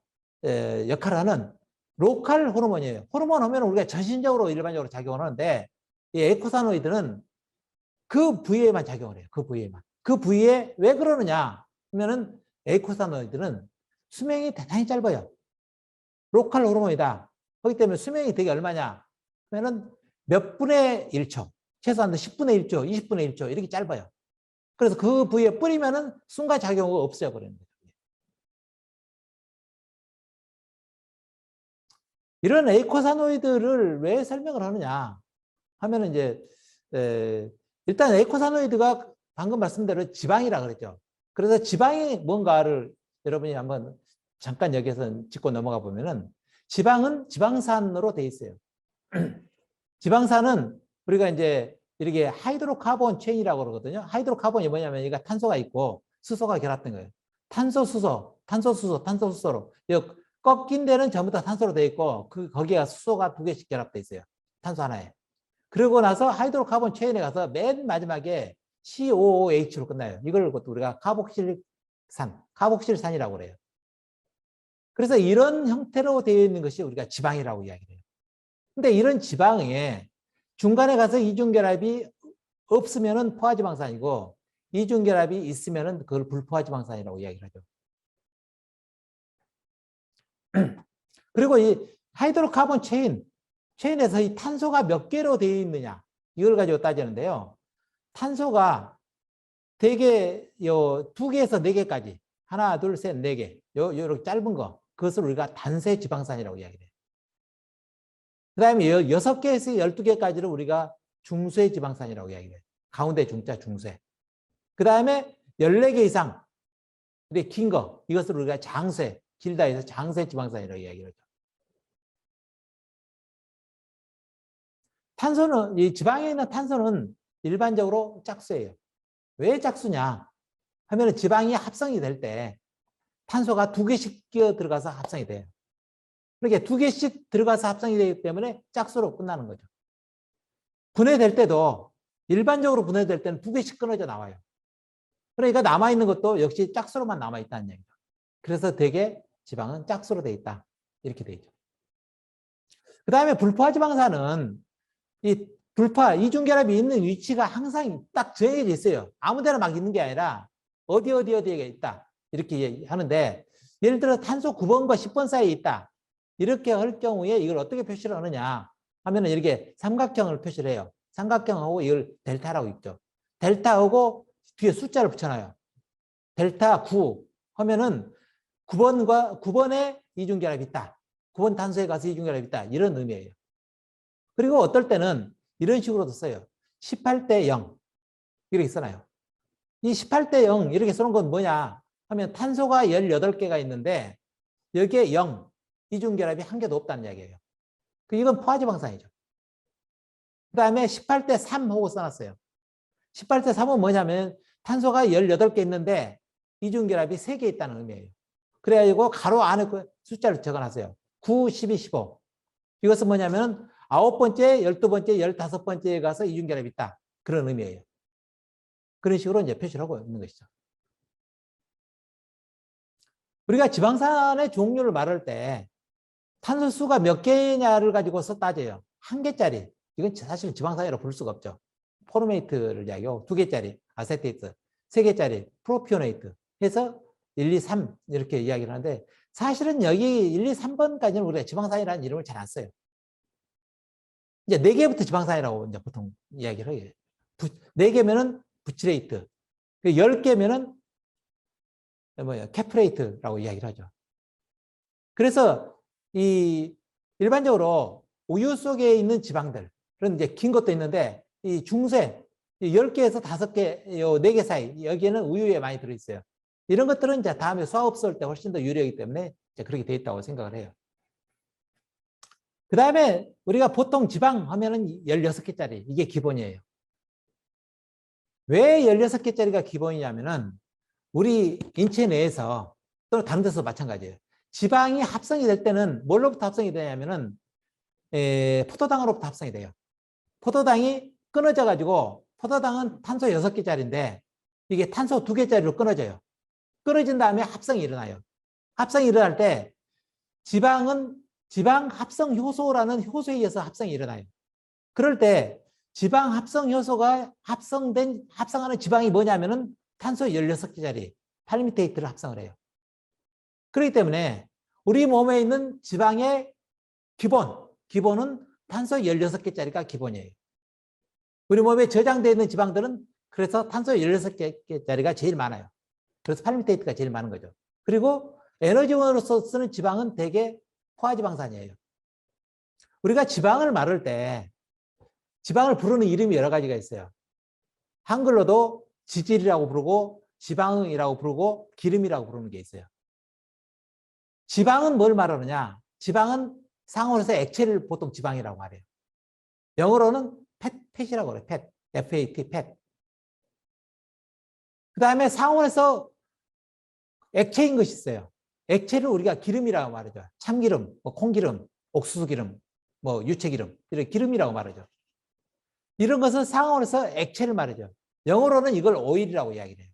역할을 하는 로컬 호르몬이에요. 호르몬 하면 우리가 전신적으로 일반적으로 작용을 하는데 이 에이코사노이드는 그 부위에만 작용을 해요. 그 부위에만. 그 부위에 왜 그러느냐 하면은 에이코사노이드는 수명이 대단히 짧아요. 로컬 호르몬이다. 그렇기 때문에 수명이 되게 얼마냐 하면은 몇 분의 1초, 최소한 10분의 1초, 20분의 1초 이렇게 짧아요. 그래서 그 부위에 뿌리면은 순간 작용이 없어져 버리는 거예요. 이런 에이코사노이드를 왜 설명을 하느냐 하면은 이제 일단 에이코사노이드가 방금 말씀대로 지방이라 그랬죠. 그래서 지방이 뭔가를 여러분이 한번 잠깐 여기서 짚고 넘어가 보면은 지방은 지방산으로 돼 있어요. 지방산은 우리가 이제 이렇게 하이드로카본 체인이라고 그러거든요. 하이드로카본이 뭐냐면 얘가 탄소가 있고 수소가 결합된 거예요. 탄소, 수소, 탄소, 수소, 탄소, 수소로. 꺾인 데는 전부 다 탄소로 되어 있고 거기가 수소가 2개씩 결합돼 있어요. 탄소 하나에. 그러고 나서 하이드로카본 체인에 가서 맨 마지막에 COOH로 끝나요. 이걸 우리가 카복실산이라고 그래요. 그래서 이런 형태로 되어 있는 것이 우리가 지방이라고 이야기해요. 근데 이런 지방에 중간에 가서 이중결합이 없으면은 포화지방산이고 이중결합이 있으면은 그걸 불포화지방산이라고 이야기를 하죠. 그리고 이 하이드로카본 체인에서 이 탄소가 몇 개로 되어 있느냐 이걸 가지고 따지는데요. 탄소가 대개 2개에서 4개까지 하나, 둘, 셋, 4개 요렇게 짧은 거 그것을 우리가 단세 지방산이라고 이야기해요. 그 다음에 6개에서 12개까지를 우리가 중쇄 지방산이라고 이야기해요. 가운데 중자 중쇄. 그 다음에 14개 이상 근데 긴 거 이것을 우리가 장쇄 길다 해서 장쇄 지방산이라고 이야기를 하죠. 탄소는 이 지방에 있는 탄소는 일반적으로 짝수예요. 왜 짝수냐 하면 지방이 합성이 될 때 탄소가 2개씩 끼어 들어가서 합성이 돼요. 그렇게 2개씩 들어가서 합성이 되기 때문에 짝수로 끝나는 거죠. 분해될 때도 일반적으로 분해될 때는 2개씩 끊어져 나와요. 그러니까 남아있는 것도 역시 짝수로만 남아있다는 얘기죠. 그래서 대개 지방은 짝수로 돼 있다. 이렇게 돼 있죠. 그 다음에 불포화지방산은 이 불포화, 이중결합이 있는 위치가 항상 딱 정해져 있어요. 아무 데나 막 있는 게 아니라 어디에 있다. 이렇게 하는데 예를 들어 탄소 9번과 10번 사이에 있다. 이렇게 할 경우에 이걸 어떻게 표시를 하느냐 하면은 이렇게 삼각형을 표시를 해요. 삼각형하고 이걸 델타라고 있죠. 델타하고 뒤에 숫자를 붙여놔요. 델타 9 하면은 9번에 이중결합이 있다. 9번 탄소에 가서 이중결합이 있다. 이런 의미예요. 그리고 어떨 때는 이런 식으로도 써요. 18대 0 이렇게 써놔요. 이 18대 0 이렇게 써놓은 건 뭐냐 하면 탄소가 18개가 있는데 여기에 0 이중결합이 한 개도 없다는 이야기예요. 이건 포화지방산이죠. 그 다음에 18대 3 하고 써놨어요. 18대 3은 뭐냐면 탄소가 18개 있는데 이중결합이 3개 있다는 의미예요. 그래가지고 가로 안에 그 숫자를 적어놨어요. 9, 12, 15. 이것은 뭐냐면 9번째, 12번째, 15번째에 가서 이중결합이 있다. 그런 의미예요. 그런 식으로 이제 표시를 하고 있는 것이죠. 우리가 지방산의 종류를 말할 때 탄소 수가 몇 개냐를 가지고서 따져요. 1개짜리. 이건 사실 지방산이라고 부를 수가 없죠. 포르메이트를 이야기하고 2개짜리 아세테이트, 3개짜리 프로피오네이트 해서 1, 2, 3 이렇게 이야기를 하는데 사실은 여기 1, 2, 3번까지는 우리가 지방산이라는 이름을 잘 안 써요. 이제 4개부터 지방산이라고 이제 보통 이야기를 해요. 4개면은 부치레이트, 10개면은 캐프레이트라고 이야기를 하죠. 그래서 이 일반적으로 우유 속에 있는 지방들, 그런 이제 긴 것도 있는데 이 중세 10개에서 5개, 4개 사이 여기에는 우유에 많이 들어있어요. 이런 것들은 이제 다음에 수화업 쏠 때 훨씬 더 유리하기 때문에 이제 그렇게 돼 있다고 생각을 해요. 그 다음에 우리가 보통 지방 하면은 16개짜리 이게 기본이에요. 왜 16개짜리가 기본이냐면은 우리 인체 내에서 또는 다른 데서 마찬가지예요. 지방이 합성이 될 때는 뭘로부터 합성이 되냐면은 포도당으로부터 합성이 돼요. 포도당이 끊어져 가지고 포도당은 탄소 6개짜리인데 이게 탄소 2개짜리로 끊어져요. 끊어진 다음에 합성이 일어나요. 합성이 일어날 때 지방은 지방 합성 효소라는 효소에 의해서 합성이 일어나요. 그럴 때 지방 합성 효소가 합성하는 지방이 뭐냐면은 탄소 16개짜리 팔미테이트를 합성을 해요. 그렇기 때문에 우리 몸에 있는 지방의 기본은 탄소 16개짜리가 기본이에요. 우리 몸에 저장되어 있는 지방들은 그래서 탄소 16개짜리가 제일 많아요. 그래서 팔미테이트가 제일 많은 거죠. 그리고 에너지원으로서 쓰는 지방은 대개 포화지방산이에요. 우리가 지방을 말할 때 지방을 부르는 이름이 여러 가지가 있어요. 한글로도 지질이라고 부르고 지방이라고 부르고 기름이라고 부르는 게 있어요. 지방은 뭘 말하느냐? 지방은 상온에서 액체를 보통 지방이라고 말해요. 영어로는 팻이라고 그래요. 팻, FAT, 팻. 그 다음에 상온에서 액체인 것이 있어요. 액체를 우리가 기름이라고 말하죠. 참기름, 콩기름, 옥수수기름, 유채기름, 이런 기름이라고 말하죠. 이런 것은 상온에서 액체를 말하죠. 영어로는 이걸 오일이라고 이야기를 해요.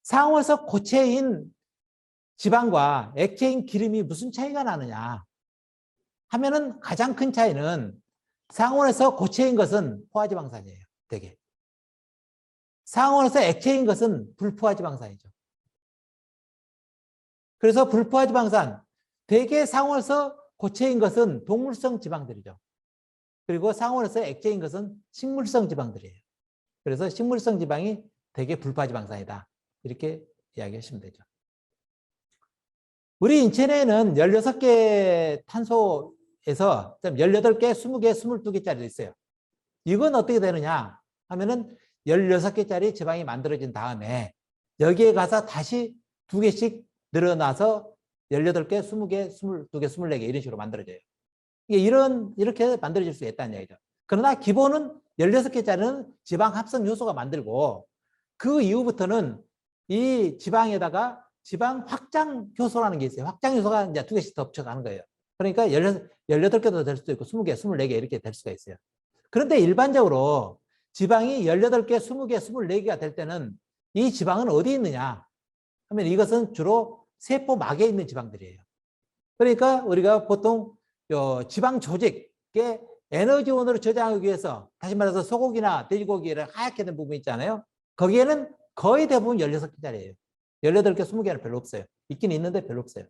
상온에서 고체인 지방과 액체인 기름이 무슨 차이가 나느냐 하면은 가장 큰 차이는 상온에서 고체인 것은 포화지방산이에요. 되게. 상온에서 액체인 것은 불포화지방산이죠. 그래서 불포화지방산, 되게 상온에서 고체인 것은 동물성 지방들이죠. 그리고 상온에서 액체인 것은 식물성 지방들이에요. 그래서 식물성 지방이 되게 불포화지방산이다. 이렇게 이야기하시면 되죠. 우리 인체 내에는 16개 탄소에서 18개, 20개, 22개짜리도 있어요. 이건 어떻게 되느냐 하면은 16개짜리 지방이 만들어진 다음에 여기에 가서 다시 2개씩 늘어나서 18개, 20개, 22개, 24개 이런 식으로 만들어져요. 이렇게 만들어질 수 있다는 얘기죠. 그러나 기본은 16개짜리는 지방 합성 요소가 만들고 그 이후부터는 이 지방에다가 지방 확장 효소라는 게 있어요. 확장 효소가 이제 2개씩 더 합쳐가는 거예요. 그러니까 18개도 될 수도 있고 20개, 24개 이렇게 될 수가 있어요. 그런데 일반적으로 지방이 18개, 20개, 24개가 될 때는 이 지방은 어디에 있느냐 하면 이것은 주로 세포막에 있는 지방들이에요. 그러니까 우리가 보통 지방 조직의 에너지원으로 저장하기 위해서 다시 말해서 소고기나 돼지고기를 하얗게 된 부분 있잖아요. 거기에는 거의 대부분 16개짜리예요. 18개, 20개는 별로 없어요. 있긴 있는데 별로 없어요.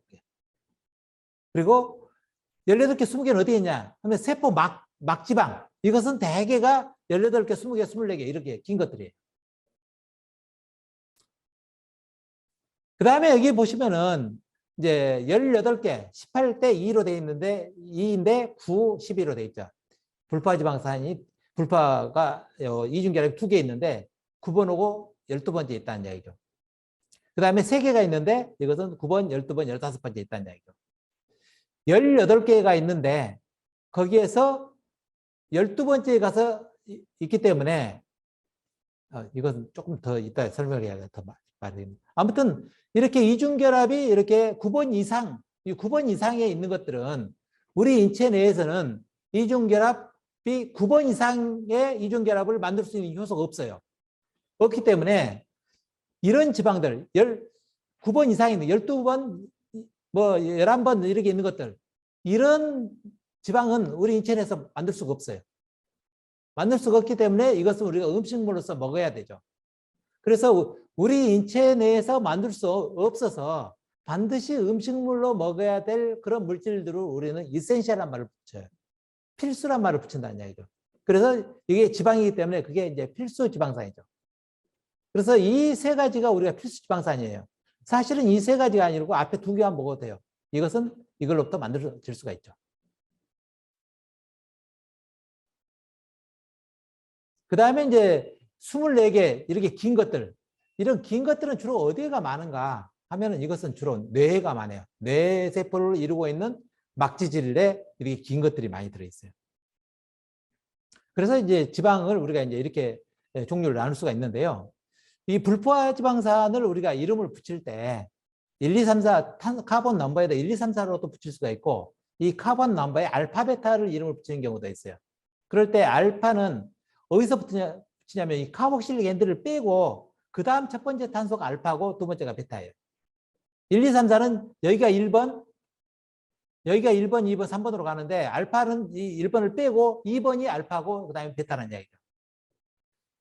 그리고 18개, 20개는 어디에 있냐 하면 세포 막지방. 이것은 대개가 18개, 20개, 24개 이렇게 긴 것들이에요. 그 다음에 여기 보시면은 이제 18개, 18대 2로 되어 있는데 2인데 9, 12로 되어 있죠. 불파지방산이 불파가 이중결합이 2개 있는데 9번하고 12번째 있다는 이야기죠. 그 다음에 3개가 있는데 이것은 9번, 12번, 15번째 있다는 이야기죠. 18개가 있는데 거기에서 12번째에 가서 있기 때문에 이것은 조금 더 이따 설명을 해야 더 많이. 아무튼 이렇게 이중결합이 이렇게 9번 이상, 이 9번 이상에 있는 것들은 우리 인체 내에서는 이중결합이 9번 이상의 이중결합을 만들 수 있는 효소가 없어요. 없기 때문에 이런 지방들 9번 이상에 있는 12번, 뭐 11번 이렇게 있는 것들 이런 지방은 우리 인체 내에서 만들 수가 없어요. 만들 수가 없기 때문에 이것은 우리가 음식물로서 먹어야 되죠. 그래서 우리 인체 내에서 만들 수 없어서 반드시 음식물로 먹어야 될 그런 물질들을 우리는 이센셜한 말을 붙여요. 필수란 말을 붙인다는 얘기죠. 그래서 이게 지방이기 때문에 그게 이제 필수 지방산이죠. 그래서 이 3가지가 우리가 필수 지방산이에요. 사실은 이 3가지가 아니고 앞에 2개만 먹어도 돼요. 이것은 이걸로부터 만들어질 수가 있죠. 그 다음에 이제 24개 이렇게 긴 것들, 이런 긴 것들은 주로 어디가 많은가 하면은 이것은 주로 뇌가 많아요. 뇌세포를 이루고 있는 막지질에 이렇게 긴 것들이 많이 들어있어요. 그래서 이제 지방을 우리가 이제 이렇게 종류를 나눌 수가 있는데요. 이 불포화지방산을 우리가 이름을 붙일 때 1, 2, 3, 4 카본 넘버에다 1, 2, 3, 4로도 붙일 수가 있고 이 카본 넘버에 알파, 베타를 이름을 붙이는 경우도 있어요. 그럴 때 알파는 어디서 붙이냐면 이 카복실릭 엔드를 빼고 그 다음 첫 번째 탄소가 알파고 두 번째가 베타예요. 1, 2, 3, 4는 여기가 1번, 여기가 1번, 2번, 3번으로 가는데 알파는 이 1번을 빼고 2번이 알파고 그 다음에 베타라는 이야기죠.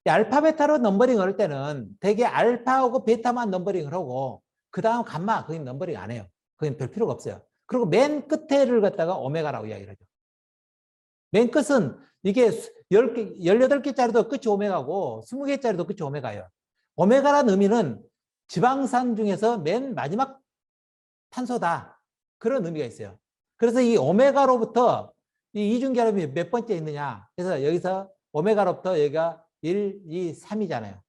알파, 베타로 넘버링을 할 때는 대개 알파하고 베타만 넘버링을 하고 그 다음 감마, 그건 넘버링 안 해요. 그건 별 필요가 없어요. 그리고 맨 끝에를 갖다가 오메가라고 이야기를 하죠. 맨 끝은 이게 10개, 18개짜리도 끝이 오메가고 20개짜리도 끝이 오메가예요. 오메가라는 의미는 지방산 중에서 맨 마지막 탄소다. 그런 의미가 있어요. 그래서 이 오메가로부터 이 이중결합이 몇 번째 있느냐. 그래서 여기서 오메가로부터 여기가 1, 2, 3이잖아요.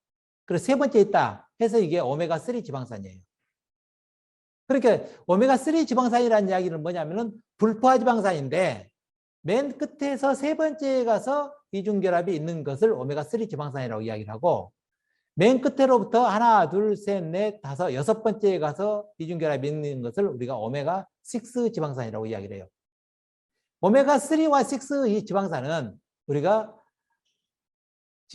그래서 세 번째 있다 해서 이게 오메가3 지방산이에요. 그러니까 오메가3 지방산이라는 이야기는 뭐냐면은 불포화 지방산인데 맨 끝에서 세 번째에 가서 이중결합이 있는 것을 오메가3 지방산이라고 이야기를 하고 맨 끝으로부터 하나, 둘, 셋, 넷, 다섯, 6번째에 가서 이중결합이 있는 것을 우리가 오메가6 지방산이라고 이야기를 해요. 오메가3와 6 이 지방산은 우리가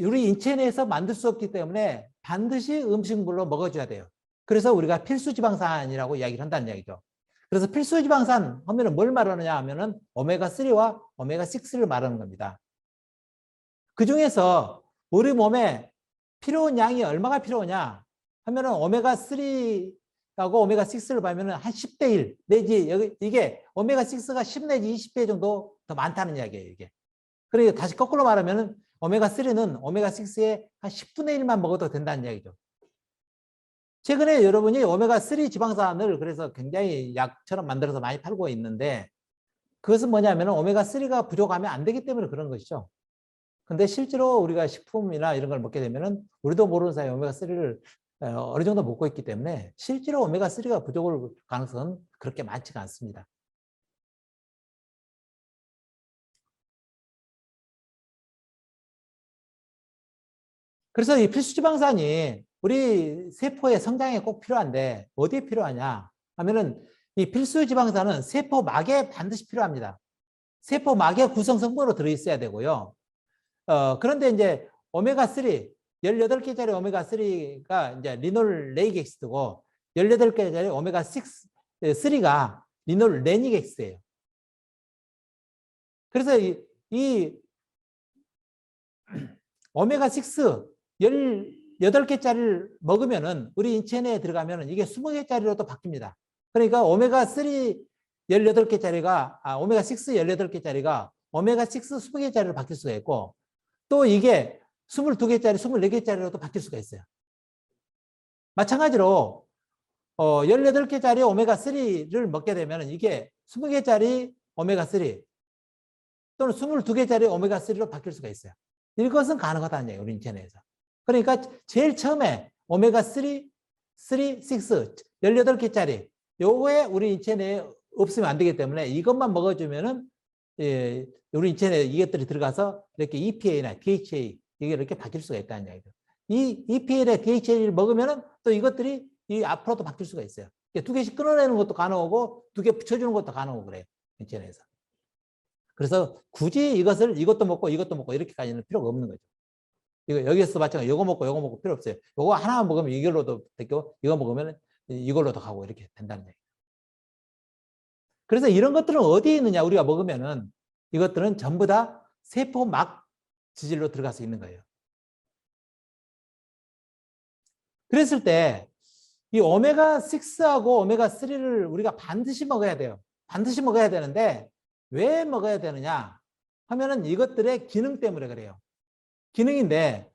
우리 인체 내에서 만들 수 없기 때문에 반드시 음식물로 먹어줘야 돼요. 그래서 우리가 필수 지방산이라고 이야기를 한다는 이야기죠. 그래서 필수 지방산 하면은 뭘 말하느냐 하면은 오메가3와 오메가6를 말하는 겁니다. 그 중에서 우리 몸에 필요한 양이 얼마가 필요하냐 하면은 오메가3하고 오메가6를 보면은 한 10대 1 내지 이게 오메가6가 10 내지 20배 정도 더 많다는 이야기예요, 이게. 그러니까 다시 거꾸로 말하면은 오메가3는 오메가6의 한 10분의 1만 먹어도 된다는 이야기죠. 최근에 여러분이 오메가3 지방산을 그래서 굉장히 약처럼 만들어서 많이 팔고 있는데 그것은 뭐냐면 오메가3가 부족하면 안 되기 때문에 그런 것이죠. 근데 실제로 우리가 식품이나 이런 걸 먹게 되면은 우리도 모르는 사이에 오메가3를 어느 정도 먹고 있기 때문에 실제로 오메가3가 부족할 가능성은 그렇게 많지가 않습니다. 그래서 이 필수지방산이 우리 세포의 성장에 꼭 필요한데 어디에 필요하냐 하면은 이 필수 지방산은 세포막에 반드시 필요합니다. 세포막의 구성 성분으로 들어있어야 되고요. 그런데 이제 오메가3, 18개짜리 오메가3가 이제 리놀레이크 엑시드고 18개짜리 오메가3가 리놀레닉 엑시드예요. 그래서 이 오메가6 18개짜리를 먹으면은 우리 인체 내에 들어가면은 이게 20개짜리로 또 바뀝니다. 그러니까 오메가3 18개짜리가 오메가6 18개짜리가 오메가6 20개짜리로 바뀔 수가 있고 또 이게 22개짜리, 24개짜리로도 바뀔 수가 있어요. 마찬가지로 18개짜리 오메가3를 먹게 되면 이게 20개짜리 오메가3 또는 22개짜리 오메가3로 바뀔 수가 있어요. 이것은 가능하다는 얘기예요. 우리 인체 내에서. 그러니까 제일 처음에 오메가3, 6, 18개짜리 요거에 우리 인체 내에 없으면 안 되기 때문에 이것만 먹어주면은 우리 인체 내에 이것들이 들어가서 이렇게 EPA나 DHA 이게 이렇게 바뀔 수가 있다는 얘기죠. 이 EPA나 DHA를 먹으면은 또 이것들이 앞으로도 바뀔 수가 있어요. 2개씩 끊어내는 것도 가능하고 2개 붙여주는 것도 가능하고 그래요. 인체 내에서. 그래서 굳이 이것도 먹고 이렇게까지는 필요가 없는 거죠. 여기서 마찬가지 이거 먹고 필요 없어요. 이거 하나만 먹으면 이걸로도 되고 이거 먹으면 이걸로도 가고 이렇게 된다는 얘기예요. 그래서 이런 것들은 어디에 있느냐 우리가 먹으면은 이것들은 전부 다 세포막 지질로 들어갈 수 있는 거예요. 그랬을 때 이 오메가6하고 오메가3를 우리가 반드시 먹어야 돼요. 반드시 먹어야 되는데 왜 먹어야 되느냐 하면은 이것들의 기능 때문에 그래요. 기능인데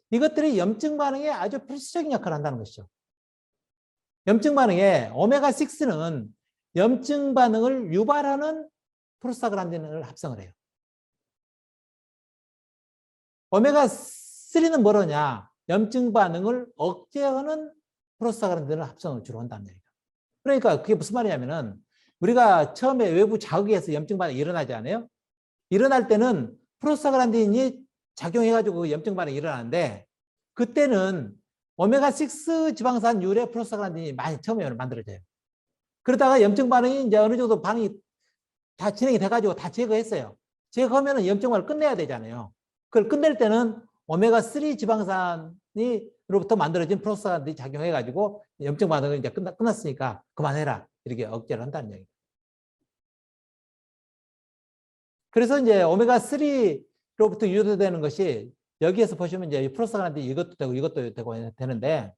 이것들이 염증 반응에 아주 필수적인 역할을 한다는 것이죠. 염증 반응에 오메가6는 염증 반응을 유발하는 프로스타글란딘을 합성을 해요. 오메가3는 뭐로냐? 염증 반응을 억제하는 프로스타글란딘을 합성을 주로 한다는 얘기죠. 그러니까 그게 무슨 말이냐면은 우리가 처음에 외부 자극에 의해서 염증 반응이 일어나지 않아요? 일어날 때는 프로스타글란딘이 작용해가지고 염증 반응이 일어나는데 그때는 오메가6 지방산 유래 프로스타글란딘이 많이 처음에 만들어져요. 그러다가 염증 반응이 이제 어느 정도 반응이 다 진행이 돼가지고 다 제거했어요. 제거하면 염증 반응을 끝내야 되잖아요. 그걸 끝낼 때는 오메가3 지방산으로부터 만들어진 프로스타글란딘이 작용해가지고 염증 반응을 이제 끝났으니까 그만해라. 이렇게 억제를 한다는 얘기예요. 그래서 이제 오메가3로부터 유도되는 것이 여기에서 보시면 이제 프로스타글란딘 이것도 되고 되는데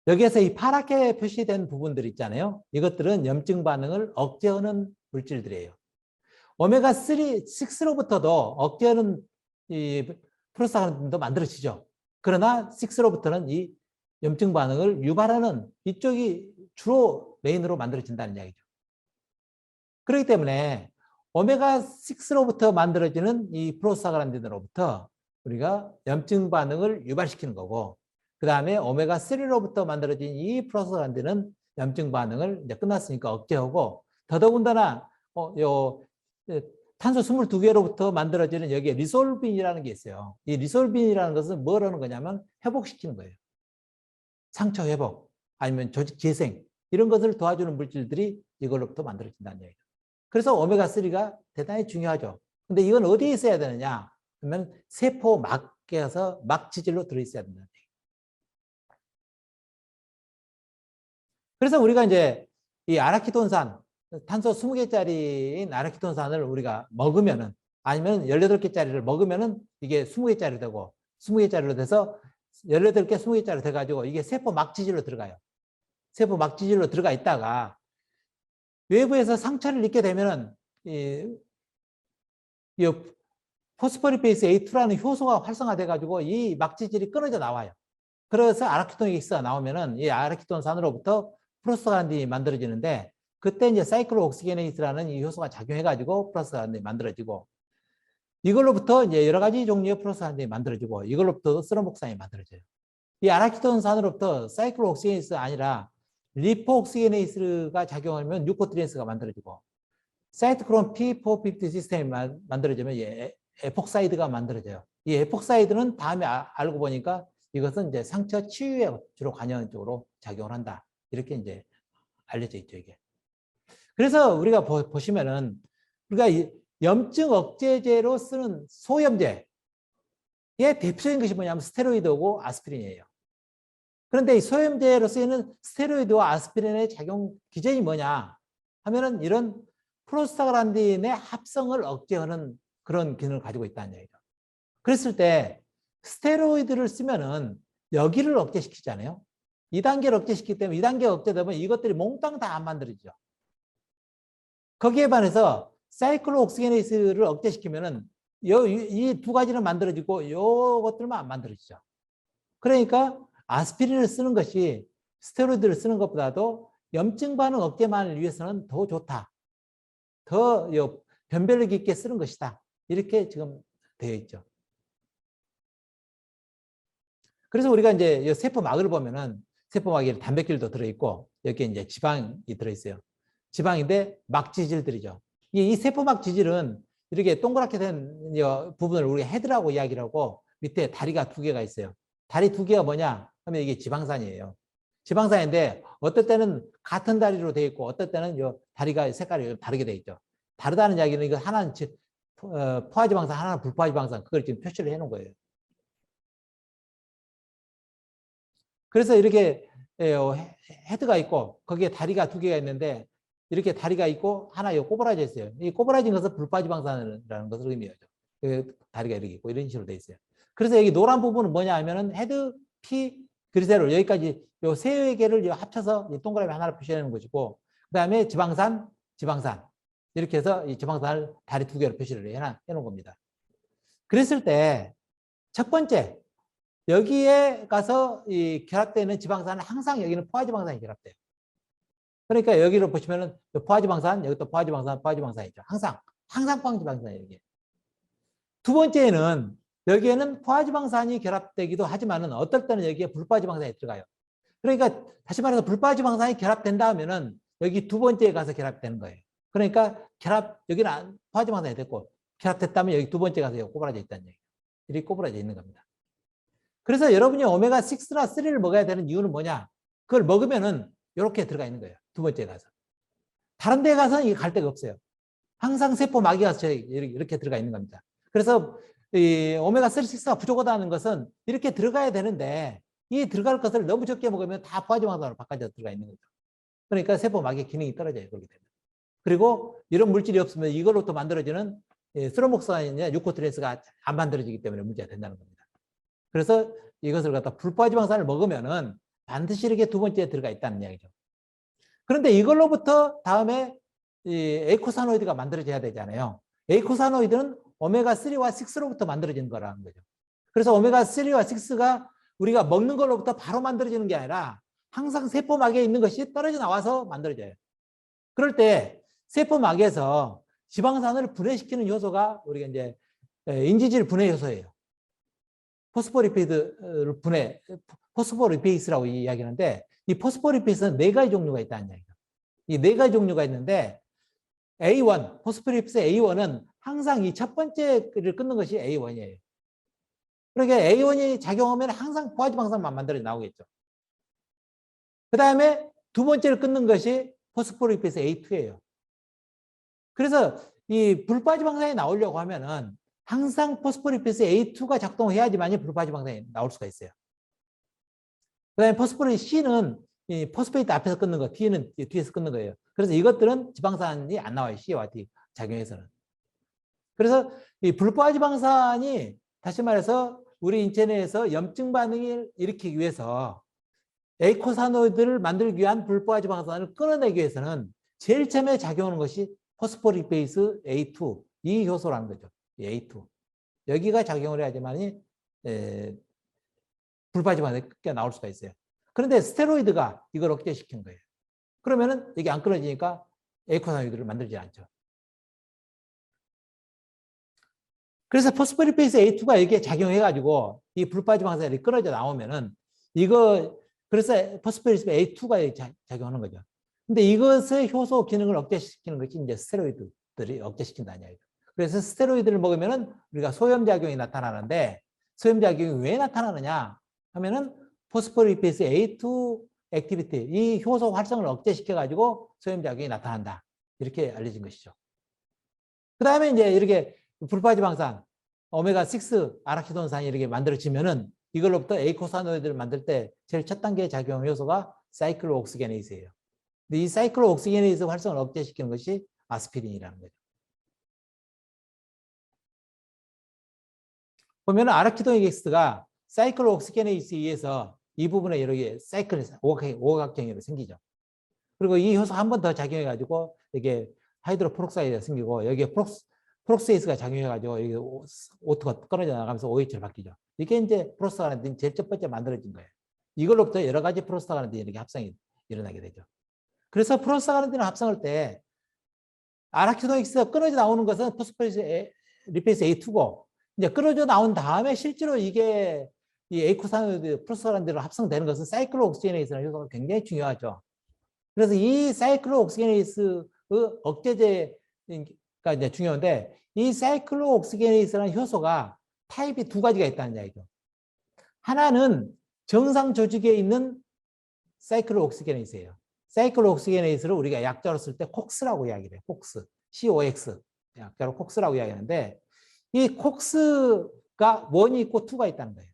여기에서 이 파랗게 표시된 부분들 있잖아요. 이것들은 염증 반응을 억제하는 물질들이에요. 오메가3, 6로부터도 억제하는 이 프로스타글란딘도 만들어지죠. 그러나 6로부터는 이 염증 반응을 유발하는 이쪽이 주로 메인으로 만들어진다는 이야기죠. 그렇기 때문에 오메가6로부터 만들어지는 이 프로스타글란딘으로부터 우리가 염증 반응을 유발시키는 거고 그 다음에 오메가3로부터 만들어진 이 프로스타글란딘은 염증 반응을 이제 끝났으니까 억제하고 더더군다나 탄소 22개로부터 만들어지는 여기에 리솔빈이라는 게 있어요. 이 리솔빈이라는 것은 뭐라는 거냐면 회복시키는 거예요. 상처 회복 아니면 조직 재생 이런 것을 도와주는 물질들이 이걸로부터 만들어진다는 얘기죠. 그래서 오메가3가 대단히 중요하죠. 근데 이건 어디에 있어야 되느냐 하면 세포 막에서 막지질로 들어있어야 된다는 얘기죠. 그래서 우리가 이제 이 아라키돈산 탄소 20개짜리인 아라키돈산을 우리가 먹으면은 아니면 18개짜리를 먹으면은 이게 20개짜리 되고 20개짜리로 돼서 18개, 20개짜리 돼가지고 이게 세포 막지질로 들어가요. 세포 막지질로 들어가 있다가 외부에서 상처를 입게 되면은 이 포스포리페이스 A2라는 효소가 활성화돼가지고 이 막지질이 끊어져 나와요. 그래서 아라키돈엑스가 나오면은 이 아라키돈산으로부터 프로스타글란딘이 만들어지는데 그때 이제 사이클로옥시게네이스라는 이 효소가 작용해가지고 프로스타글란딘이 만들어지고 이걸로부터 이제 여러 가지 종류의 프로스타글란딘이 만들어지고 이걸로부터 스로복산이 만들어져요. 이 아라키돈산으로부터 사이클로옥시게네이스가 아니라 리포옥시게네이스가 작용하면 뉴코트리엔스가 만들어지고 사이토크롬 P450 시스템이 만들어지면 에폭사이드가 만들어져요. 이 에폭사이드는 다음에 알고 보니까 이것은 이제 상처 치유에 주로 관여하는 쪽으로 작용을 한다. 이렇게 이제 알려져 있죠, 이게. 그래서 우리가 보시면은 우리가 염증 억제제로 쓰는 소염제의 대표적인 것이 뭐냐면 스테로이드고 아스피린이에요. 그런데 이 소염제로 쓰이는 스테로이드와 아스피린의 작용 기전이 뭐냐 하면은 이런 프로스타글란딘의 합성을 억제하는 그런 기능을 가지고 있다는 얘기죠. 그랬을 때 스테로이드를 쓰면은 여기를 억제시키잖아요. 2단계를 억제시키기 때문에 2단계 억제되면 이것들이 몽땅 다 안 만들어지죠. 거기에 반해서 사이클로옥시게네이스를 억제시키면은 이 두 가지는 만들어지고 이것들만 안 만들어지죠. 그러니까 아스피린을 쓰는 것이 스테로이드를 쓰는 것보다도 염증 반응 억제만을 위해서는 더 좋다. 더 변별력 있게 쓰는 것이다. 이렇게 지금 되어 있죠. 그래서 우리가 이제 세포막을 보면은 세포막에 단백질도 들어있고 여기에 이제 지방이 들어있어요. 지방인데 막지질들이죠. 이 세포막 지질은 이렇게 동그랗게 된 부분을 우리가 헤드라고 이야기를 하고 밑에 다리가 두 개가 있어요. 다리 두 개가 뭐냐 하면 이게 지방산이에요. 지방산인데 어떨 때는 같은 다리로 되어 있고 어떨 때는 다리가 색깔이 다르게 되어 있죠. 다르다는 이야기는 이거 하나는 포화지방산, 하나는 불포화지방산, 그걸 지금 표시를 해놓은 거예요. 그래서 이렇게 헤드가 있고 거기에 다리가 두 개가 있는데 이렇게 다리가 있고 하나 꼬부라져 있어요. 이 꼬부라진 것은 불포화지방산이라는 것을 의미하죠. 다리가 이렇게 있고 이런 식으로 돼 있어요. 그래서 여기 노란 부분은 뭐냐 하면은 헤드, 피, 그리세롤 여기까지 요 세 개를 합쳐서 동그라미 하나를 표시하는 것이고 그다음에 지방산, 지방산 이렇게 해서 이 지방산을 다리 두 개로 표시를 해놓은 겁니다. 그랬을 때 첫 번째 여기에 가서 이 결합되는 지방산은 항상 여기는 포화지방산이 결합돼요. 그러니까 여기를 보시면은 포화지방산, 여기 또 포화지방산, 포화지방산이죠. 항상 포화지방산이에요. 여기. 두 번째는 여기에는 포화지방산이 결합되기도 하지만은 어떨 때는 여기에 불포화지방산이 들어가요. 그러니까 다시 말해서 불포화지방산이 결합된다 하면은 여기 두 번째에 가서 결합되는 거예요. 그러니까 여기는 포화지방산이 됐고 결합됐다면 여기 두 번째 가서 여기 꼬부라져 있다는 얘기예요. 이렇게 꼬부라져 있는 겁니다. 그래서 여러분이 오메가6나 3를 먹어야 되는 이유는 뭐냐? 그걸 먹으면은 이렇게 들어가 있는 거예요. 두 번째 가서. 다른 데 가서는 이게 갈 데가 없어요. 항상 세포 막이 가서 이렇게 들어가 있는 겁니다. 그래서 이 오메가3, 6가 부족하다는 것은 이렇게 들어가야 되는데 이 들어갈 것을 너무 적게 먹으면 다 포화지방산으로 바꿔져 들어가 있는 거죠. 그러니까 세포 막의 기능이 떨어져요. 그렇게 되면. 그리고 이런 물질이 없으면 이걸로부터 만들어지는 스로목산이나 유코트레스가 안 만들어지기 때문에 문제가 된다는 겁니다. 그래서 이것을 갖다 불포화지방산을 먹으면은 반드시 이렇게 두 번째에 들어가 있다는 이야기죠. 그런데 이걸로부터 다음에 이 에이코사노이드가 만들어져야 되잖아요. 에이코사노이드는 오메가3와 6로부터 만들어지는 거라는 거죠. 그래서 오메가3와 6가 우리가 먹는 걸로부터 바로 만들어지는 게 아니라 항상 세포막에 있는 것이 떨어져 나와서 만들어져요. 그럴 때 세포막에서 지방산을 분해시키는 효소가 우리가 이제 인지질 분해 효소예요. 포스포리페이스라고 이야기하는데 이 포스포리페이스는 네 가지 종류가 있다는 이야기죠. 이 네 가지 종류가 있는데 A1, 포스포리페이스 A1은 항상 이 첫 번째를 끊는 것이 A1이에요. 그러니까 A1이 작용하면 항상 포화지방산만 만들어져 나오겠죠. 그 다음에 두 번째를 끊는 것이 포스포리페이스 A2예요. 그래서 이 불포화지방산이 나오려고 하면은 항상 포스포리페이스 A2가 작동해야지만 불포화지방산이 나올 수가 있어요. 그 다음에 포스포리페이스 C는 이 포스페이트 앞에서 끊는 거, D는 뒤에서 끊는 거예요. 그래서 이것들은 지방산이 안 나와요. C와 D 작용해서는. 그래서 이 불포화지방산이 다시 말해서 우리 인체 내에서 염증 반응을 일으키기 위해서 에이코사노이드를 만들기 위한 불포화지방산을 끊어내기 위해서는 제일 처음에 작용하는 것이 포스포리페이스 A2, 이 효소라는 거죠. A2. 여기가 작용을 해야지만이 불포화지방산이 끊겨 나올 수가 있어요. 그런데 스테로이드가 이걸 억제시킨 거예요. 그러면은 이게 안 끊어지니까 에이코사노이드를 만들지 않죠. 그래서 포스포리페이스 A2가 이렇게 작용해가지고 이 불포화지방산이 끊어져 나오면은 그래서 포스포리페이스 A2가 작용하는 거죠. 근데 이것의 효소 기능을 억제시키는 것이 이제 스테로이드들이 억제시킨다는 이야기죠. 그래서 스테로이드를 먹으면은 우리가 소염작용이 나타나는데 소염작용이 왜 나타나느냐? 하면은 포스포리페이스 A2 액티비티, 이 효소 활성을 억제시켜가지고 소염작용이 나타난다. 이렇게 알려진 것이죠. 그 다음에 이제 이렇게 불파지방산, 오메가6 아라키돈산이 이렇게 만들어지면은 이걸로부터 에이코사노이드를 만들 때 제일 첫 단계의 작용 요소가 사이클로옥시게네이스예요. 근데 이 사이클로옥시게네이스 활성을 억제시키는 것이 아스피린이라는 거죠. 보면 아라키도닉 엑스가 사이클로옥시게네이스에 의해서 이 부분에 여러 개 사이클 오각형이 생기죠. 그리고 이 효소 한 번 더 작용해가지고 이게 하이드로프록사이드가 생기고 여기에 프록세이스가 작용해가지고 여기 O2가 끊어져 나가면서 OH로 바뀌죠. 이게 이제 프로스타그란딘 제일 첫 번째 만들어진 거예요. 이걸로부터 여러 가지 프로스타그란딘이 이렇게 합성이 일어나게 되죠. 그래서 프로스타그란딘을 합성할 때 아라키도닉스가 끊어져 나오는 것은 포스포리페이스 A2고 이제 끊어져 나온 다음에 실제로 이게 이 에이코사노이드 프로스타그란딘으로 합성되는 것은 사이클로옥시게네이스라는 효소가 굉장히 중요하죠. 그래서 이 사이클로옥시게네이스 억제제가 이제 중요한데 이 사이클로옥시게네이스라는 효소가 타입이 두 가지가 있다는 이야기죠. 하나는 정상 조직에 있는 사이클로옥시게네이스예요. 사이클로옥시게네이스를 우리가 약자로 쓸 때 콕스라고 이야기를 해요. 콕스, COX 약자로 콕스라고 이야기하는데 이 콕스가 1이 있고 2가 있다는 거예요.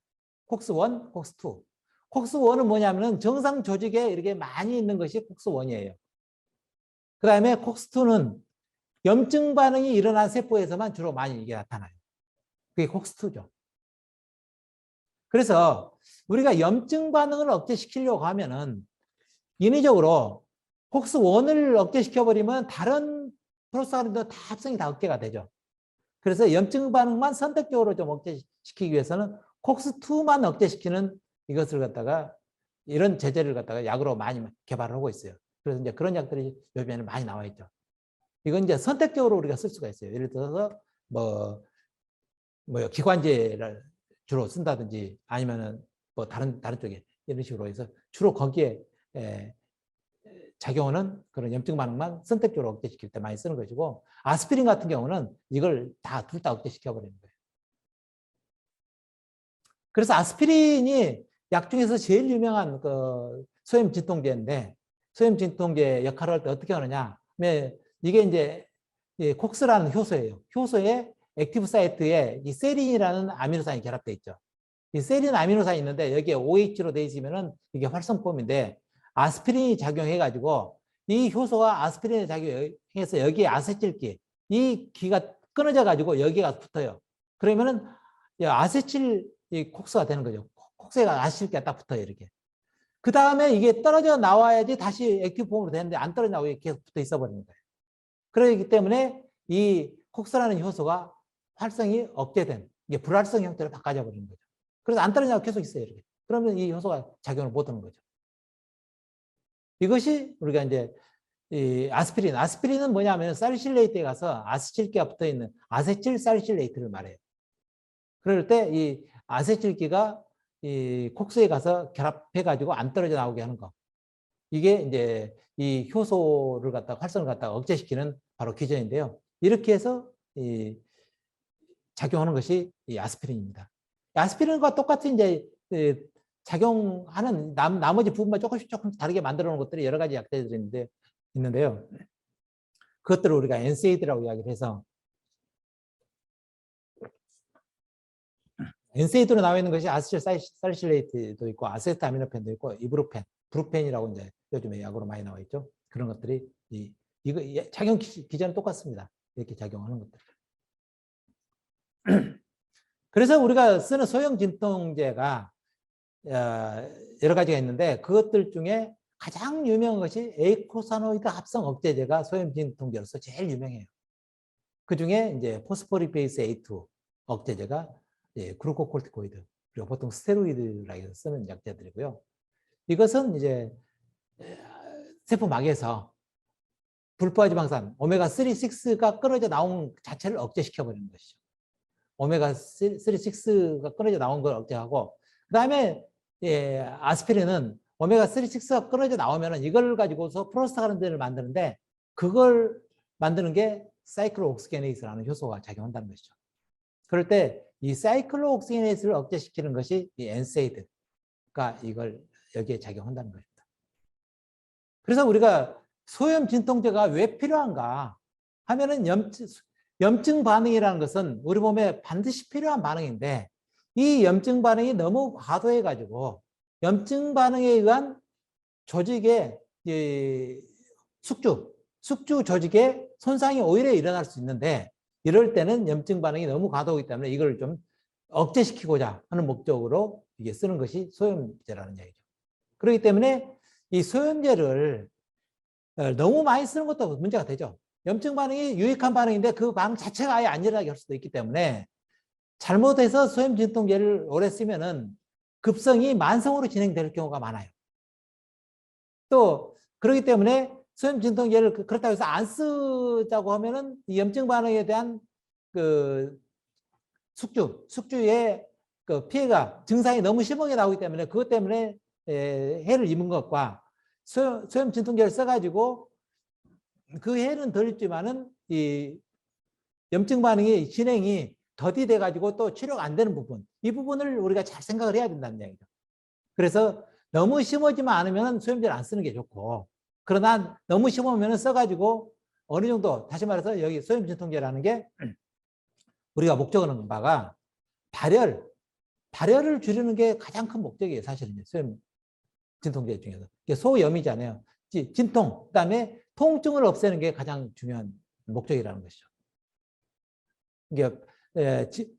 콕스 1, 콕스 2. 콕스 1은 뭐냐면은 정상 조직에 이렇게 많이 있는 것이 콕스 1이에요. 그 다음에 콕스 2는 염증 반응이 일어난 세포에서만 주로 많이 이게 나타나요. 그게 콕스 2죠. 그래서 우리가 염증 반응을 억제시키려고 하면은 인위적으로 콕스 1을 억제시켜버리면 다른 프로스타그란딘도 다 합성이 다 억제가 되죠. 그래서 염증 반응만 선택적으로 좀 억제시키기 위해서는 콕스 2만 억제시키는 이것을 갖다가 이런 제재를 갖다가 약으로 많이 개발을 하고 있어요. 그래서 이제 그런 약들이 요즘에는 많이 나와 있죠. 이건 이제 선택적으로 우리가 쓸 수가 있어요. 예를 들어서 기관지를 주로 쓴다든지 아니면은 뭐 다른 쪽에 이런 식으로 해서 주로 거기에 작용하는 그런 염증 반응만 선택적으로 억제시킬 때 많이 쓰는 것이고 아스피린 같은 경우는 이걸 둘 다 억제시켜 버리는 거예요. 그래서 아스피린이 약 중에서 제일 유명한 그 소염 진통제인데 소염 진통제 역할을 할 때 어떻게 하느냐? 이게 이제 콕스라는 효소예요. 효소에 액티브 사이트에 이 세린이라는 아미노산이 결합되어 있죠. 이 세린 아미노산이 있는데 여기에 OH로 되어 있으면은 이게 활성폼인데 아스피린이 작용해가지고 이 효소가 아스피린이 작용해서 여기에 아세틸기 이 기가 끊어져 가지고 여기가 붙어요. 그러면은 아세틸 콕스가 되는 거죠. 콕스가 아세틸기가 딱 붙어요 이렇게. 그 다음에 이게 떨어져 나와야지 다시 액티브 폼으로 되는데 안 떨어져 나오게 계속 붙어 있어 버리는 거예요. 그렇기 때문에 이 콕스라는 효소가 활성이 억제된 이게 불활성 형태로 바꿔져 버리는 거죠. 그래서 안 떨어져 나오고 계속 있어요 이렇게. 그러면 이 효소가 작용을 못 하는 거죠. 이것이 우리가 이제 이 아스피린은 뭐냐면 살실레이트에 가서 아세틸기가 붙어 있는 아세틸 살실레이트를 말해요. 그럴 때 이 아세틸기가 이 콕스에 가서 결합해 가지고 안 떨어져 나오게 하는 거. 이게 이제 이 효소를 갖다가 활성을 갖다가 억제시키는 바로 기전인데요. 이렇게 해서 이 작용하는 것이 이 아스피린입니다. 아스피린과 똑같은 이제 작용하는 나머지 부분만 조금 다르게 만들어 놓은 것들이 여러 가지 약재들이 있는데요. 그것들을 우리가 NSAID라고 이야기를 해서 NSAID로 나와 있는 것이 아세틸 살실레이트도 있고 아세트아미노펜도 있고 이브루펜, 브루펜이라고 이제 요즘에 약으로 많이 나와 있죠. 그런 것들이 이거 작용 기전은 똑같습니다. 이렇게 작용하는 것들. 그래서 우리가 쓰는 소형 진통제가 여러 가지가 있는데 그것들 중에 가장 유명한 것이 에이코사노이드 합성 억제제가 소염 진통제로서 제일 유명해요. 그 중에 이제 포스포리페이스 A2 억제제가 글루코콜티코이드 그리고 보통 스테로이드라 해서 쓰는 약제들이고요. 이것은 이제 세포막에서 불포화지방산 오메가3, 6가 끊어져 나온 자체를 억제시켜 버리는 것이죠. 오메가3, 6가 끊어져 나온 걸 억제하고 그 다음에 아스피린은 오메가3, 6가 끊어져 나오면 이걸 가지고서 프로스타그란딘을 만드는데 그걸 만드는 게 사이클로옥시게네이스라는 효소가 작용한다는 것이죠. 그럴 때 이 사이클로옥시게네이스를 억제시키는 것이 이 NSAID 효과가 이걸 여기에 작용한다는 것입니다. 그래서 우리가 소염 진통제가 왜 필요한가 하면은 염증 반응이라는 것은 우리 몸에 반드시 필요한 반응인데 이 염증 반응이 너무 과도해 가지고 염증 반응에 의한 조직의 숙주 조직에 손상이 오히려 일어날 수 있는데 이럴 때는 염증 반응이 너무 과도하기 때문에 이걸 좀 억제시키고자 하는 목적으로 이게 쓰는 것이 소염제라는 얘기죠. 그렇기 때문에 이 소염제를 너무 많이 쓰는 것도 문제가 되죠. 염증 반응이 유익한 반응인데 그 반응 자체가 아예 안 일어나게 할 수도 있기 때문에 잘못해서 소염 진통제를 오래 쓰면은 급성이 만성으로 진행될 경우가 많아요. 또 그렇기 때문에 소염 진통제를 그렇다고 해서 안 쓰자고 하면은 이 염증 반응에 대한 그 숙주의 그 피해가 증상이 너무 심하게 나오기 때문에 그것 때문에 해를 입은 것과 소염 진통제를 써가지고 그 해는 덜 있지만은 이 염증 반응이 진행이 더디돼 가지고 또 치료가 안 되는 부분, 이 부분을 우리가 잘 생각을 해야 된다는 얘기죠. 그래서 너무 심하지만 않으면 소염제를 안 쓰는 게 좋고, 그러나 너무 심하면 써가지고 어느 정도, 다시 말해서 여기 소염 진통제라는 게 우리가 목적하는 바가 발열을 줄이는 게 가장 큰 목적이에요. 사실은 소염 진통제 중에서 소염이잖아요. 진통, 그다음에 통증을 없애는 게 가장 중요한 목적이라는 것이죠. 이게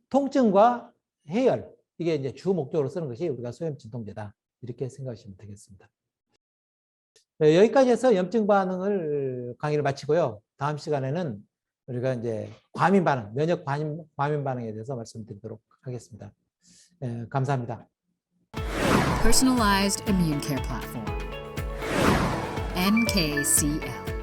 통증과 해열, 이게 이제 주 목적으로 쓰는 것이 우리가 소염 진통제다, 이렇게 생각하시면 되겠습니다. 여기까지 해서 염증 반응을 강의를 마치고요. 다음 시간에는 우리가 이제 과민 반응, 면역 과민 반응에 대해서 말씀드리도록 하겠습니다. 감사합니다. Personalized immune care platform. NKCL.